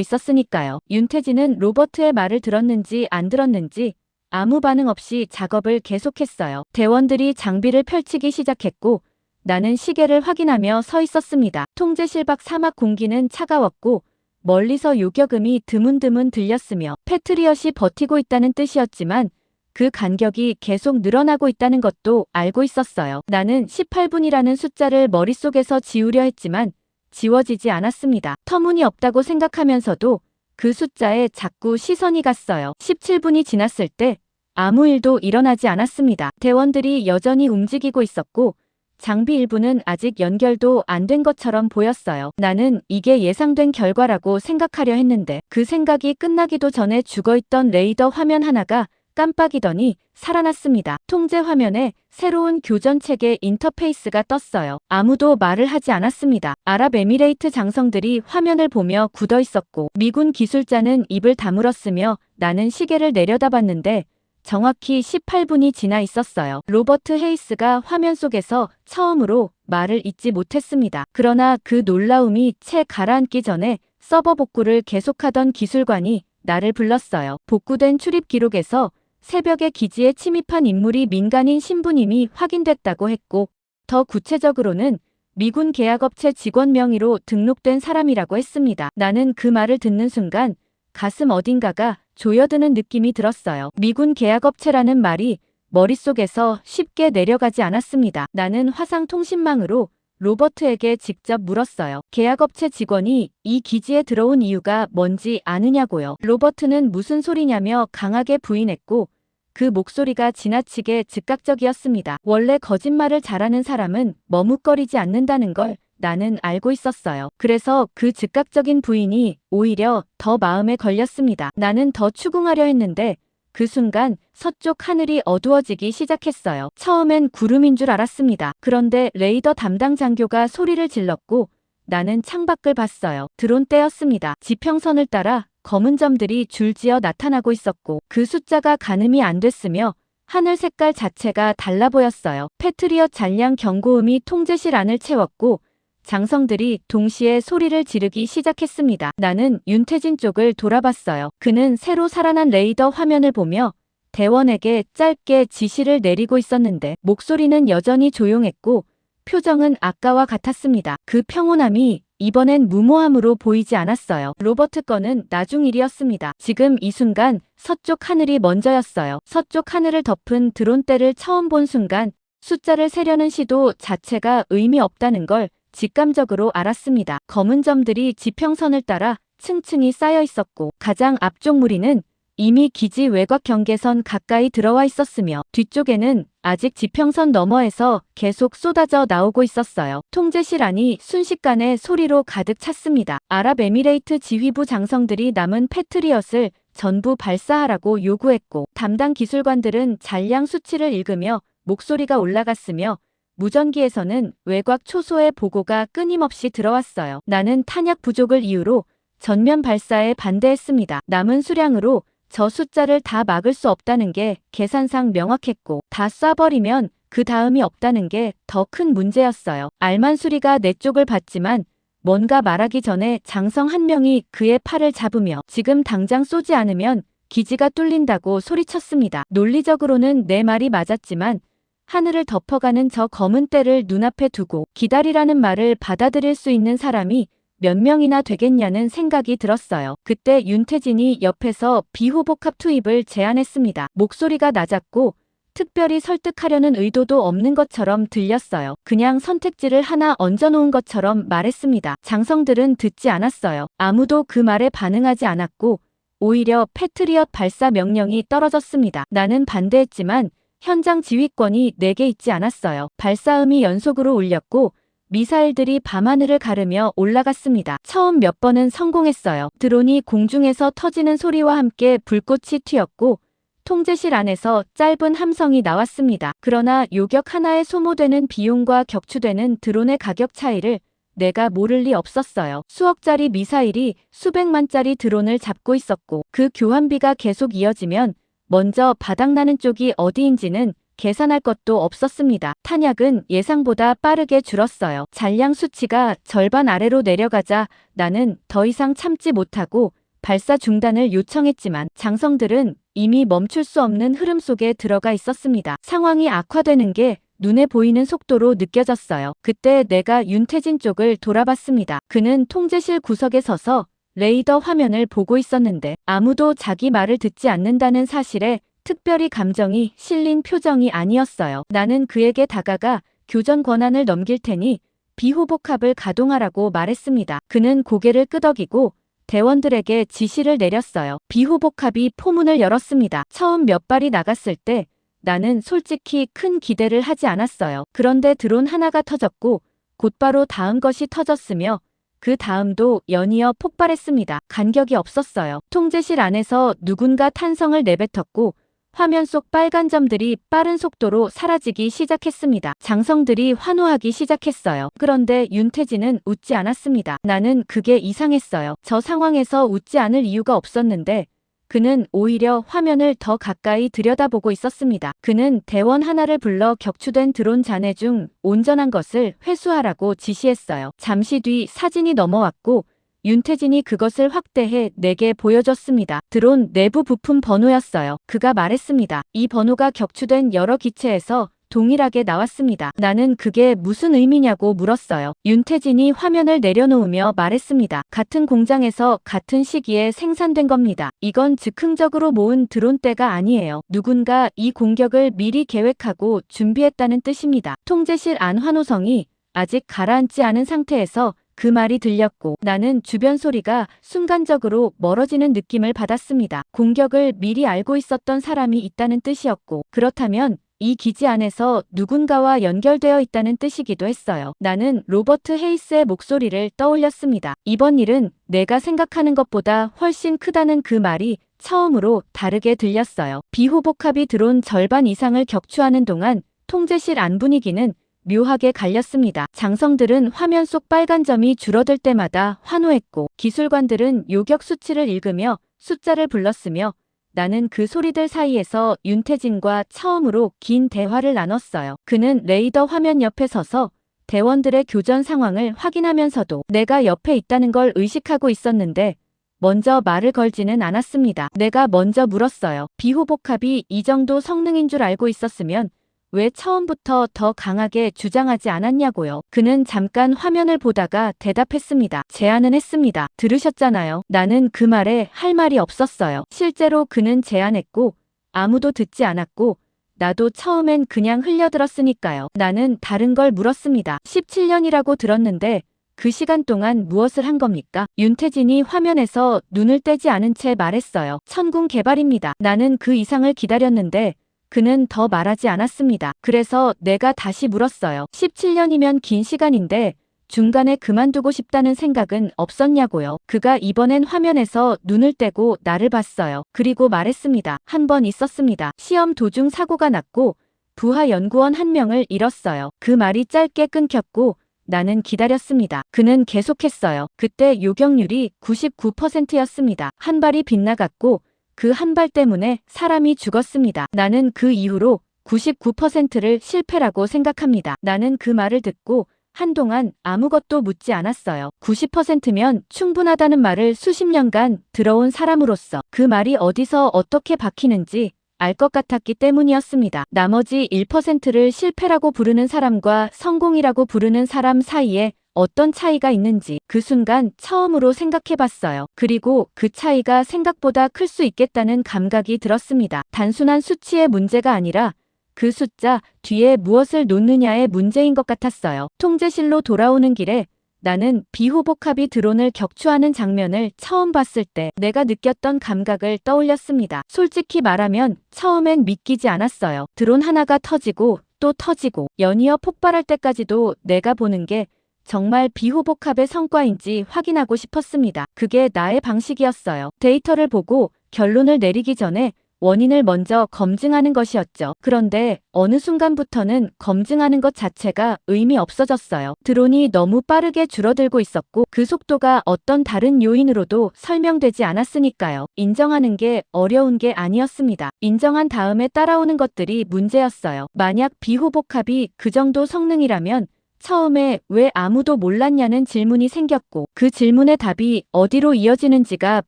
있었으니까요. 윤태진은 로버트의 말을 들었는지 안 들었는지 아무 반응 없이 작업을 계속했어요. 대원들이 장비를 펼치기 시작했고 나는 시계를 확인하며 서 있었습니다. 통제실 밖 사막 공기는 차가웠고 멀리서 요격음이 드문드문 들렸으며 패트리엇이 버티고 있다는 뜻이었지만 그 간격이 계속 늘어나고 있다는 것도 알고 있었어요. 나는 18분이라는 숫자를 머릿속에서 지우려 했지만 지워지지 않았습니다. 터무니없다고 생각하면서도 그 숫자에 자꾸 시선이 갔어요. 17분이 지났을 때 아무 일도 일어나지 않았습니다. 대원들이 여전히 움직이고 있었고 장비 일부는 아직 연결도 안 된 것처럼 보였어요. 나는 이게 예상된 결과라고 생각하려 했는데 그 생각이 끝나기도 전에 죽어있던 레이더 화면 하나가 깜빡이더니 살아났습니다. 통제 화면에 새로운 교전체계 인터페이스가 떴어요. 아무도 말을 하지 않았습니다. 아랍에미레이트 장성들이 화면을 보며 굳어 있었고 미군 기술자는 입을 다물었으며 나는 시계를 내려다봤는데 정확히 18분이 지나 있었어요. 로버트 헤이스가 화면 속에서 처음으로 말을 잇지 못했습니다. 그러나 그 놀라움이 채 가라앉기 전에 서버 복구를 계속하던 기술관이 나를 불렀어요. 복구된 출입 기록에서 새벽에 기지에 침입한 인물이 민간인 신분임이 확인됐다고 했고, 더 구체적으로는 미군 계약업체 직원 명의로 등록된 사람이라고 했습니다. 나는 그 말을 듣는 순간 가슴 어딘가가 조여드는 느낌이 들었어요. 미군 계약업체라는 말이 머릿속에서 쉽게 내려가지 않았습니다. 나는 화상통신망으로 로버트에게 직접 물었어요. 계약업체 직원이 이 기지에 들어온 이유가 뭔지 아느냐고요. 로버트는 무슨 소리냐며 강하게 부인했고, 그 목소리가 지나치게 즉각적이었습니다. 원래 거짓말을 잘하는 사람은 머뭇거리지 않는다는 걸 나는 알고 있었어요. 그래서 그 즉각적인 부인이 오히려 더 마음에 걸렸습니다. 나는 더 추궁하려 했는데 그 순간 서쪽 하늘이 어두워지기 시작했어요. 처음엔 구름인 줄 알았습니다. 그런데 레이더 담당 장교가 소리를 질렀고 나는 창밖을 봤어요. 드론 떼였습니다. 지평선을 따라 검은 점들이 줄지어 나타나고 있었고 그 숫자가 가늠이 안 됐으며 하늘 색깔 자체가 달라 보였어요. 패트리엇 잔량 경고음이 통제실 안을 채웠고 장성들이 동시에 소리를 지르기 시작했습니다. 나는 윤태진 쪽을 돌아봤어요. 그는 새로 살아난 레이더 화면을 보며 대원에게 짧게 지시를 내리고 있었는데 목소리는 여전히 조용했고 표정은 아까와 같았습니다. 그 평온함이 이번엔 무모함으로 보이지 않았어요. 로버트 거는 나중 일이었습니다. 지금 이 순간 서쪽 하늘이 먼저였어요. 서쪽 하늘을 덮은 드론대를 처음 본 순간 숫자를 세려는 시도 자체가 의미 없다는 걸 직감적으로 알았습니다. 검은 점들이 지평선을 따라 층층이 쌓여 있었고 가장 앞쪽 무리는 이미 기지 외곽 경계선 가까이 들어와 있었으며 뒤쪽에는 아직 지평선 너머에서 계속 쏟아져 나오고 있었어요. 통제실 안이 순식간에 소리로 가득 찼습니다. 아랍에미레이트 지휘부 장성들이 남은 패트리엇을 전부 발사하라고 요구했고 담당 기술관들은 잔량 수치를 읽으며 목소리가 올라갔으며 무전기에서는 외곽 초소의 보고가 끊임없이 들어왔어요. 나는 탄약 부족을 이유로 전면 발사에 반대했습니다. 남은 수량으로 저 숫자를 다 막을 수 없다는 게 계산상 명확했고 다 쏴버리면 그 다음이 없다는 게 더 큰 문제였어요. 알만수리가 내 쪽을 봤지만 뭔가 말하기 전에 장성 한 명이 그의 팔을 잡으며 지금 당장 쏘지 않으면 기지가 뚫린다고 소리쳤습니다. 논리적으로는 내 말이 맞았지만 하늘을 덮어가는 저 검은 떼를 눈앞에 두고 기다리라는 말을 받아들일 수 있는 사람이 몇 명이나 되겠냐는 생각이 들었어요. 그때 윤태진이 옆에서 비호복합 투입을 제안했습니다. 목소리가 낮았고 특별히 설득하려는 의도도 없는 것처럼 들렸어요. 그냥 선택지를 하나 얹어놓은 것처럼 말했습니다. 장성들은 듣지 않았어요. 아무도 그 말에 반응하지 않았고 오히려 패트리엇 발사 명령이 떨어졌습니다. 나는 반대했지만 현장 지휘권이 내게 있지 않았어요. 발사음이 연속으로 울렸고 미사일들이 밤하늘을 가르며 올라갔습니다. 처음 몇 번은 성공했어요. 드론이 공중에서 터지는 소리와 함께 불꽃이 튀었고 통제실 안에서 짧은 함성이 나왔습니다. 그러나 요격 하나에 소모되는 비용과 격추되는 드론의 가격 차이를 내가 모를 리 없었어요. 수억짜리 미사일이 수백만짜리 드론을 잡고 있었고 그 교환비가 계속 이어지면 먼저 바닥나는 쪽이 어디인지는 계산할 것도 없었습니다. 탄약은 예상보다 빠르게 줄었어요. 잔량 수치가 절반 아래로 내려가자 나는 더 이상 참지 못하고 발사 중단을 요청했지만 장성들은 이미 멈출 수 없는 흐름 속에 들어가 있었습니다. 상황이 악화되는 게 눈에 보이는 속도로 느껴졌어요. 그때 내가 윤태진 쪽을 돌아봤습니다. 그는 통제실 구석에 서서 레이더 화면을 보고 있었는데 아무도 자기 말을 듣지 않는다는 사실에 특별히 감정이 실린 표정이 아니었어요. 나는 그에게 다가가 교전 권한을 넘길 테니 비호복합을 가동하라고 말했습니다. 그는 고개를 끄덕이고 대원들에게 지시를 내렸어요. 비호복합이 포문을 열었습니다. 처음 몇 발이 나갔을 때 나는 솔직히 큰 기대를 하지 않았어요. 그런데 드론 하나가 터졌고 곧바로 다음 것이 터졌으며 그 다음도 연이어 폭발했습니다. 간격이 없었어요. 통제실 안에서 누군가 탄성을 내뱉었고 화면 속 빨간 점들이 빠른 속도로 사라지기 시작했습니다. 장성들이 환호하기 시작했어요. 그런데 윤태진은 웃지 않았습니다. 나는 그게 이상했어요. 저 상황에서 웃지 않을 이유가 없었는데 그는 오히려 화면을 더 가까이 들여다보고 있었습니다. 그는 대원 하나를 불러 격추된 드론 잔해 중 온전한 것을 회수하라고 지시했어요. 잠시 뒤 사진이 넘어왔고 윤태진이 그것을 확대해 내게 보여줬습니다. 드론 내부 부품 번호였어요. 그가 말했습니다. 이 번호가 격추된 여러 기체에서 동일하게 나왔습니다. 나는 그게 무슨 의미냐고 물었어요. 윤태진이 화면을 내려놓으며 말했습니다. 같은 공장에서 같은 시기에 생산된 겁니다. 이건 즉흥적으로 모은 드론대가 아니에요. 누군가 이 공격을 미리 계획하고 준비했다는 뜻입니다. 통제실 안 환호성이 아직 가라앉지 않은 상태에서 그 말이 들렸고 나는 주변 소리가 순간적으로 멀어지는 느낌을 받았습니다. 공격을 미리 알고 있었던 사람이 있다는 뜻이었고 그렇다면 이 기지 안에서 누군가와 연결되어 있다는 뜻이기도 했어요. 나는 로버트 헤이스의 목소리를 떠올렸습니다. 이번 일은 내가 생각하는 것보다 훨씬 크다는 그 말이 처음으로 다르게 들렸어요. 비호복합이 드론 절반 이상을 격추하는 동안 통제실 안 분위기는 묘하게 갈렸습니다. 장성들은 화면 속 빨간 점이 줄어들 때마다 환호했고 기술관들은 요격 수치를 읽으며 숫자를 불렀으며 나는 그 소리들 사이에서 윤태진과 처음으로 긴 대화를 나눴어요. 그는 레이더 화면 옆에 서서 대원들의 교전 상황을 확인하면서도 내가 옆에 있다는 걸 의식하고 있었는데 먼저 말을 걸지는 않았습니다. 내가 먼저 물었어요. 비호복합이 이 정도 성능인 줄 알고 있었으면 왜 처음부터 더 강하게 주장하지 않았냐고요. 그는 잠깐 화면을 보다가 대답했습니다. 제안은 했습니다. 들으셨잖아요. 나는 그 말에 할 말이 없었어요. 실제로 그는 제안했고 아무도 듣지 않았고 나도 처음엔 그냥 흘려들었으니까요. 나는 다른 걸 물었습니다. 17년이라고 들었는데 그 시간 동안 무엇을 한 겁니까? 윤태진이 화면에서 눈을 떼지 않은 채 말했어요. 천궁 개발입니다. 나는 그 이상을 기다렸는데 그는 더 말하지 않았습니다. 그래서 내가 다시 물었어요. 17년이면 긴 시간인데 중간에 그만두고 싶다는 생각은 없었냐고요. 그가 이번엔 화면에서 눈을 떼고 나를 봤어요. 그리고 말했습니다. 한 번 있었습니다. 시험 도중 사고가 났고 부하 연구원 한 명을 잃었어요. 그 말이 짧게 끊겼고 나는 기다렸습니다. 그는 계속했어요. 그때 요격률이 99%였습니다. 한 발이 빗나갔고 그 한 발 때문에 사람이 죽었습니다. 나는 그 이후로 99%를 실패라고 생각합니다. 나는 그 말을 듣고 한동안 아무것도 묻지 않았어요. 90%면 충분하다는 말을 수십 년간 들어온 사람으로서 그 말이 어디서 어떻게 박히는지 알 것 같았기 때문이었습니다. 나머지 1%를 실패라고 부르는 사람과 성공이라고 부르는 사람 사이에 어떤 차이가 있는지 그 순간 처음으로 생각해봤어요. 그리고 그 차이가 생각보다 클 수 있겠다는 감각이 들었습니다. 단순한 수치의 문제가 아니라 그 숫자 뒤에 무엇을 놓느냐의 문제인 것 같았어요. 통제실로 돌아오는 길에 나는 비호복합이 드론을 격추하는 장면을 처음 봤을 때 내가 느꼈던 감각을 떠올렸습니다. 솔직히 말하면 처음엔 믿기지 않았어요. 드론 하나가 터지고 또 터지고 연이어 폭발할 때까지도 내가 보는 게 정말 비호복합의 성과인지 확인하고 싶었습니다. 그게 나의 방식이었어요. 데이터를 보고 결론을 내리기 전에 원인을 먼저 검증하는 것이었죠. 그런데 어느 순간부터는 검증하는 것 자체가 의미 없어졌어요. 드론이 너무 빠르게 줄어들고 있었고 그 속도가 어떤 다른 요인으로도 설명되지 않았으니까요. 인정하는 게 어려운 게 아니었습니다. 인정한 다음에 따라오는 것들이 문제였어요. 만약 비호복합이 그 정도 성능이라면 처음에 왜 아무도 몰랐냐는 질문이 생겼고 그 질문의 답이 어디로 이어지는지가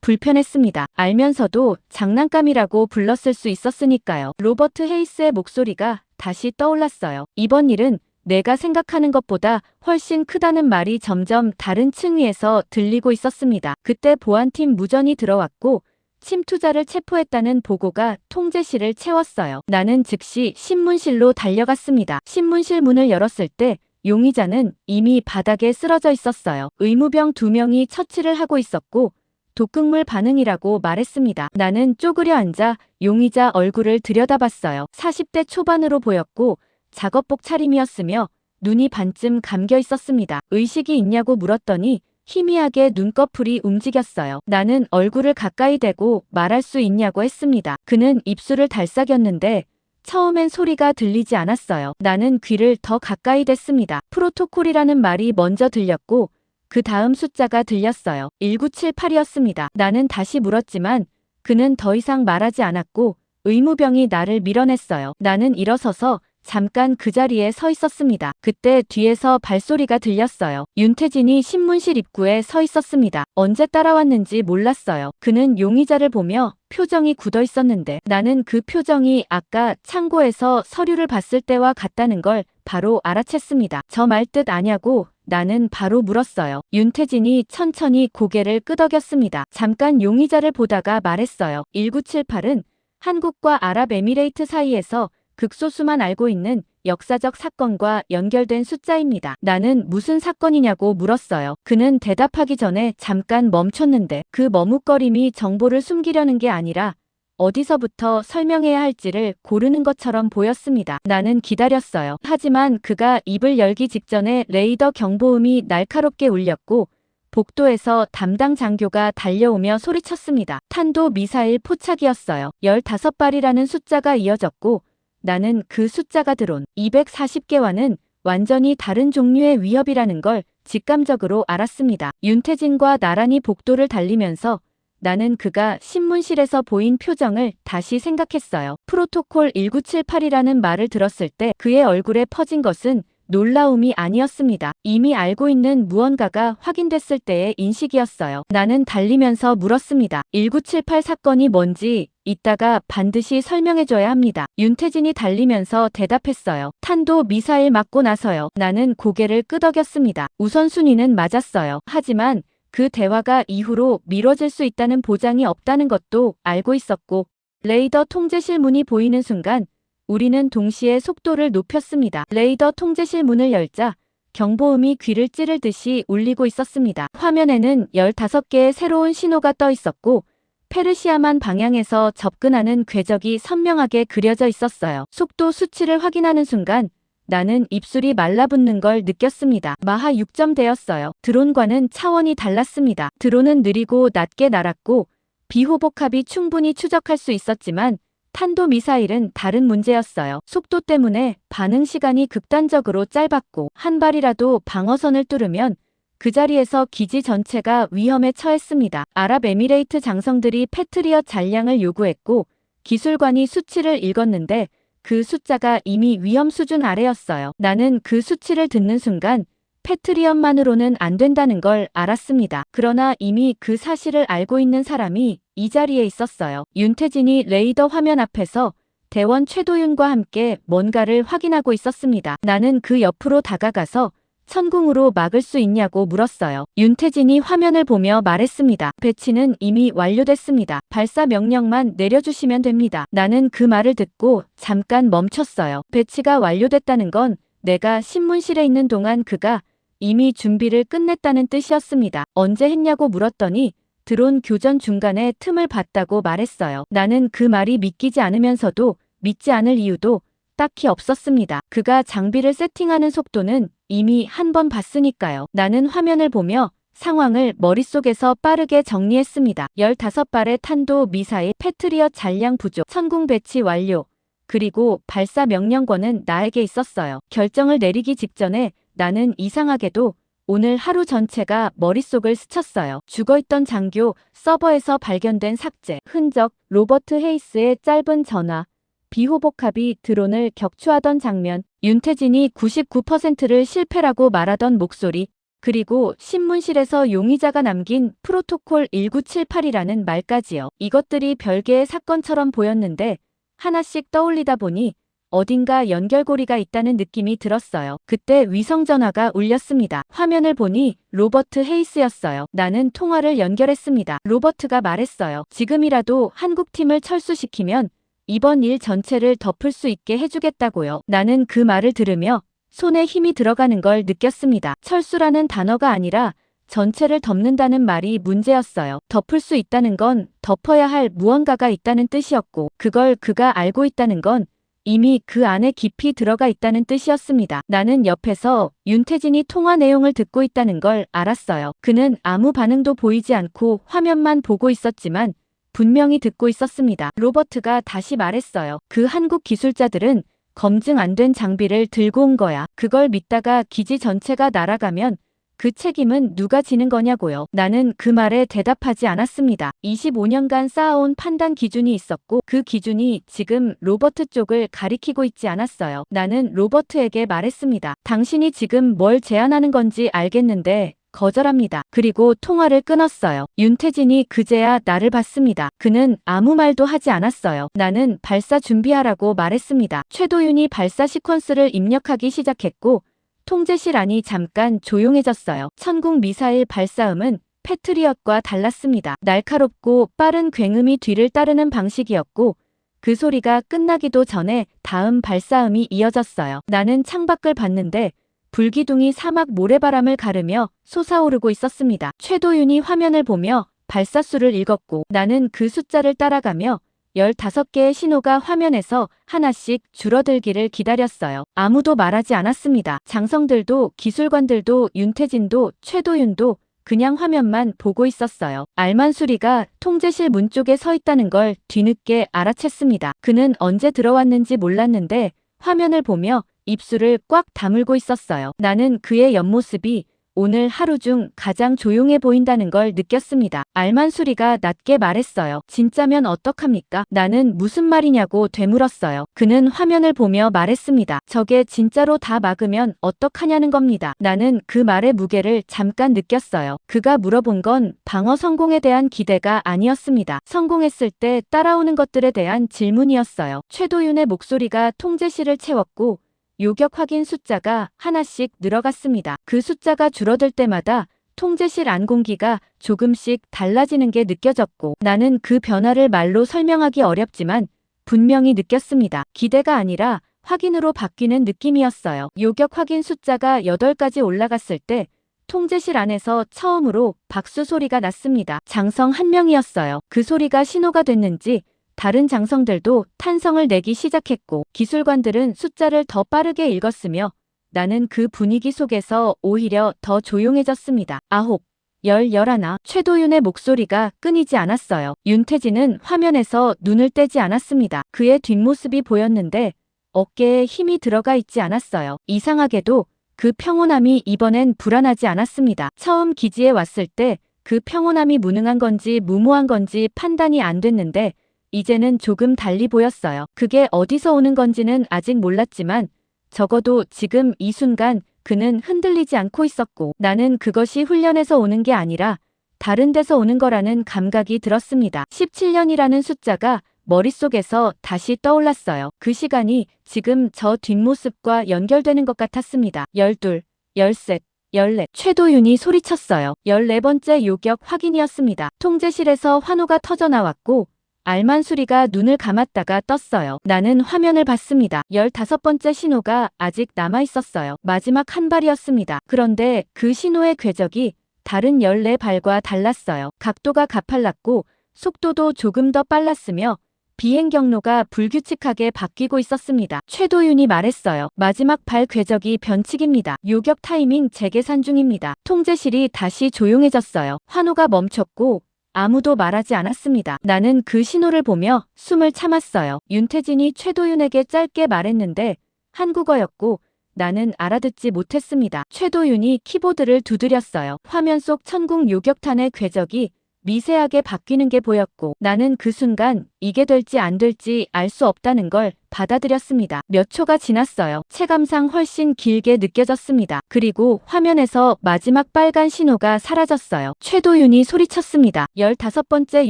불편했습니다. 알면서도 장난감이라고 불렀을 수 있었으니까요. 로버트 헤이스의 목소리가 다시 떠올랐어요. 이번 일은 내가 생각하는 것보다 훨씬 크다는 말이 점점 다른 층위에서 들리고 있었습니다. 그때 보안팀 무전이 들어왔고 침투자를 체포했다는 보고가 통제실을 채웠어요. 나는 즉시 신문실로 달려갔습니다. 신문실 문을 열었을 때 용의자는 이미 바닥에 쓰러져 있었어요. 의무병 2명이 처치를 하고 있었고 독극물 반응이라고 말했습니다. 나는 쪼그려 앉아 용의자 얼굴을 들여다봤어요. 40대 초반으로 보였고 작업복 차림이었으며 눈이 반쯤 감겨 있었습니다. 의식이 있냐고 물었더니 희미하게 눈꺼풀이 움직였어요. 나는 얼굴을 가까이 대고 말할 수 있냐고 했습니다. 그는 입술을 달싹였는데 처음엔 소리가 들리지 않았어요. 나는 귀를 더 가까이 댔습니다. 프로토콜이라는 말이 먼저 들렸고 그 다음 숫자가 들렸어요. 1978이었습니다. 나는 다시 물었지만 그는 더 이상 말하지 않았고 의무병이 나를 밀어냈어요. 나는 일어서서 잠깐 그 자리에 서 있었습니다. 그때 뒤에서 발소리가 들렸어요. 윤태진이 신문실 입구에 서 있었습니다. 언제 따라왔는지 몰랐어요. 그는 용의자를 보며 표정이 굳어 있었는데 나는 그 표정이 아까 창고에서 서류를 봤을 때와 같다는 걸 바로 알아챘습니다. 저 말 뜻 아냐고 나는 바로 물었어요. 윤태진이 천천히 고개를 끄덕였습니다. 잠깐 용의자를 보다가 말했어요. 1978은 한국과 아랍에미레이트 사이에서 극소수만 알고 있는 역사적 사건과 연결된 숫자입니다. 나는 무슨 사건이냐고 물었어요. 그는 대답하기 전에 잠깐 멈췄는데 그 머뭇거림이 정보를 숨기려는 게 아니라 어디서부터 설명해야 할지를 고르는 것처럼 보였습니다. 나는 기다렸어요. 하지만 그가 입을 열기 직전에 레이더 경보음이 날카롭게 울렸고 복도에서 담당 장교가 달려오며 소리쳤습니다. 탄도 미사일 포착이었어요. 15발이라는 숫자가 이어졌고 나는 그 숫자가 드론 240개와는 완전히 다른 종류의 위협이라는 걸 직감적으로 알았습니다. 윤태진과 나란히 복도를 달리면서 나는 그가 신문실에서 보인 표정을 다시 생각했어요. 프로토콜 1978이라는 말을 들었을 때 그의 얼굴에 퍼진 것은 놀라움이 아니었습니다. 이미 알고 있는 무언가가 확인됐을 때의 인식이었어요. 나는 달리면서 물었습니다. 1978 사건이 뭔지 이따가 반드시 설명해줘야 합니다. 윤태진이 달리면서 대답했어요. 탄도 미사일 맞고 나서요. 나는 고개를 끄덕였습니다. 우선순위는 맞았어요. 하지만 그 대화가 이후로 미뤄질 수 있다는 보장이 없다는 것도 알고 있었고 레이더 통제실 문이 보이는 순간 우리는 동시에 속도를 높였습니다. 레이더 통제실 문을 열자 경보음이 귀를 찌르듯이 울리고 있었습니다. 화면에는 15개의 새로운 신호가 떠 있었고 페르시아만 방향에서 접근하는 궤적이 선명하게 그려져 있었어요. 속도 수치를 확인하는 순간 나는 입술이 말라붙는 걸 느꼈습니다. 마하 6점대였어요. 드론과는 차원이 달랐습니다. 드론은 느리고 낮게 날았고 비호복합이 충분히 추적할 수 있었지만 탄도미사일은 다른 문제였어요. 속도 때문에 반응 시간이 극단적으로 짧았고 한 발이라도 방어선을 뚫으면 그 자리에서 기지 전체가 위험에 처했습니다. 아랍에미레이트 장성들이 패트리엇 잔량을 요구했고 기술관이 수치를 읽었는데 그 숫자가 이미 위험 수준 아래였어요. 나는 그 수치를 듣는 순간 패트리엇만으로는 안 된다는 걸 알았습니다. 그러나 이미 그 사실을 알고 있는 사람이 이 자리에 있었어요. 윤태진이 레이더 화면 앞에서 대원 최도윤과 함께 뭔가를 확인하고 있었습니다. 나는 그 옆으로 다가가서 천궁으로 막을 수 있냐고 물었어요. 윤태진이 화면을 보며 말했습니다. 배치는 이미 완료됐습니다. 발사 명령만 내려주시면 됩니다. 나는 그 말을 듣고 잠깐 멈췄어요. 배치가 완료됐다는 건 내가 신문실에 있는 동안 그가 이미 준비를 끝냈다는 뜻이었습니다. 언제 했냐고 물었더니 드론 교전 중간에 틈을 봤다고 말했어요. 나는 그 말이 믿기지 않으면서도 믿지 않을 이유도 딱히 없었습니다. 그가 장비를 세팅하는 속도는 이미 한 번 봤으니까요. 나는 화면을 보며 상황을 머릿속에서 빠르게 정리했습니다. 15발의 탄도 미사일, 패트리엇 잔량 부족, 천궁 배치 완료. 그리고 발사 명령권은 나에게 있었어요. 결정을 내리기 직전에 나는 이상하게도 오늘 하루 전체가 머릿속을 스쳤어요. 죽어있던 장교, 서버에서 발견된 삭제, 흔적, 로버트 헤이스의 짧은 전화, 비호복합이 드론을 격추하던 장면, 윤태진이 99%를 실패라고 말하던 목소리, 그리고 신문실에서 용의자가 남긴 프로토콜 1978이라는 말까지요. 이것들이 별개의 사건처럼 보였는데 하나씩 떠올리다 보니 어딘가 연결고리가 있다는 느낌이 들었어요. 그때 위성전화가 울렸습니다. 화면을 보니 로버트 헤이스였어요. 나는 통화를 연결했습니다. 로버트가 말했어요. 지금이라도 한국팀을 철수시키면 이번 일 전체를 덮을 수 있게 해주겠다고요. 나는 그 말을 들으며 손에 힘이 들어가는 걸 느꼈습니다. 철수라는 단어가 아니라 전체를 덮는다는 말이 문제였어요. 덮을 수 있다는 건 덮어야 할 무언가가 있다는 뜻이었고 그걸 그가 알고 있다는 건 이미 그 안에 깊이 들어가 있다는 뜻이었습니다. 나는 옆에서 윤태진이 통화 내용을 듣고 있다는 걸 알았어요. 그는 아무 반응도 보이지 않고 화면만 보고 있었지만 분명히 듣고 있었습니다. 로버트가 다시 말했어요. 그 한국 기술자들은 검증 안 된 장비를 들고 온 거야. 그걸 믿다가 기지 전체가 날아가면 그 책임은 누가 지는 거냐고요. 나는 그 말에 대답하지 않았습니다. 25년간 쌓아온 판단 기준이 있었고 그 기준이 지금 로버트 쪽을 가리키고 있지 않았어요. 나는 로버트에게 말했습니다. 당신이 지금 뭘 제안하는 건지 알겠는데 거절합니다. 그리고 통화를 끊었어요. 윤태진이 그제야 나를 봤습니다. 그는 아무 말도 하지 않았어요. 나는 발사 준비하라고 말했습니다. 최도윤이 발사 시퀀스를 입력하기 시작했고 통제실 안이 잠깐 조용해졌어요. 천궁 미사일 발사음은 패트리엇과 달랐습니다. 날카롭고 빠른 굉음이 뒤를 따르는 방식이었고 그 소리가 끝나기도 전에 다음 발사음이 이어졌어요. 나는 창밖을 봤는데 불기둥이 사막 모래바람을 가르며 솟아오르고 있었습니다. 최도윤이 화면을 보며 발사수를 읽었고 나는 그 숫자를 따라가며 15개의 신호가 화면에서 하나씩 줄어들기를 기다렸어요. 아무도 말하지 않았습니다. 장성들도 기술관들도 윤태진도 최도윤도 그냥 화면만 보고 있었어요. 알만수리가 통제실 문 쪽에 서 있다는 걸 뒤늦게 알아챘습니다. 그는 언제 들어왔는지 몰랐는데 화면을 보며 입술을 꽉 다물고 있었어요. 나는 그의 옆모습이 오늘 하루 중 가장 조용해 보인다는 걸 느꼈습니다. 알만수리가 낮게 말했어요. 진짜면 어떡합니까? 나는 무슨 말이냐고 되물었어요. 그는 화면을 보며 말했습니다. 저게 진짜로 다 막으면 어떡하냐는 겁니다. 나는 그 말의 무게를 잠깐 느꼈어요. 그가 물어본 건 방어 성공에 대한 기대가 아니었습니다. 성공했을 때 따라오는 것들에 대한 질문이었어요. 최도윤의 목소리가 통제실을 채웠고 요격 확인 숫자가 하나씩 늘어갔습니다. 그 숫자가 줄어들 때마다 통제실 안 공기가 조금씩 달라지는 게 느껴졌고 나는 그 변화를 말로 설명하기 어렵지만 분명히 느꼈습니다. 기대가 아니라 확인으로 바뀌는 느낌이었어요. 요격 확인 숫자가 8까지 올라갔을 때 통제실 안에서 처음으로 박수 소리가 났습니다. 장성 한 명이었어요. 그 소리가 신호가 됐는지 다른 장성들도 탄성을 내기 시작했고 기술관들은 숫자를 더 빠르게 읽었으며 나는 그 분위기 속에서 오히려 더 조용해졌습니다. 9, 10, 11. 최도윤의 목소리가 끊이지 않았어요. 윤태진은 화면에서 눈을 떼지 않았습니다. 그의 뒷모습이 보였는데 어깨에 힘이 들어가 있지 않았어요. 이상하게도 그 평온함이 이번엔 불안하지 않았습니다. 처음 기지에 왔을 때 그 평온함이 무능한 건지 무모한 건지 판단이 안 됐는데 이제는 조금 달리 보였어요. 그게 어디서 오는 건지는 아직 몰랐지만 적어도 지금 이 순간 그는 흔들리지 않고 있었고 나는 그것이 훈련에서 오는 게 아니라 다른 데서 오는 거라는 감각이 들었습니다. 17년이라는 숫자가 머릿속에서 다시 떠올랐어요. 그 시간이 지금 저 뒷모습과 연결되는 것 같았습니다. 12, 13, 14. 최도윤이 소리쳤어요. 14번째 요격 확인이었습니다. 통제실에서 환호가 터져나왔고 알만수리가 눈을 감았다가 떴어요. 나는 화면을 봤습니다. 15번째 신호가 아직 남아있었어요. 마지막 한 발이었습니다. 그런데 그 신호의 궤적이 다른 14발과 달랐어요. 각도가 가팔랐고 속도도 조금 더 빨랐으며 비행 경로가 불규칙하게 바뀌고 있었습니다. 최도윤이 말했어요. 마지막 발 궤적이 변칙입니다. 요격 타이밍 재계산 중입니다. 통제실이 다시 조용해졌어요. 환호가 멈췄고 아무도 말하지 않았습니다. 나는 그 신호를 보며 숨을 참았어요. 윤태진이 최도윤에게 짧게 말했는데 한국어였고 나는 알아듣지 못했습니다. 최도윤이 키보드를 두드렸어요. 화면 속 천궁 요격탄의 궤적이 미세하게 바뀌는 게 보였고 나는 그 순간 이게 될지 안 될지 알 수 없다는 걸 받아들였습니다. 몇 초가 지났어요. 체감상 훨씬 길게 느껴졌습니다. 그리고 화면에서 마지막 빨간 신호가 사라졌어요. 최도윤이 소리쳤습니다. 15번째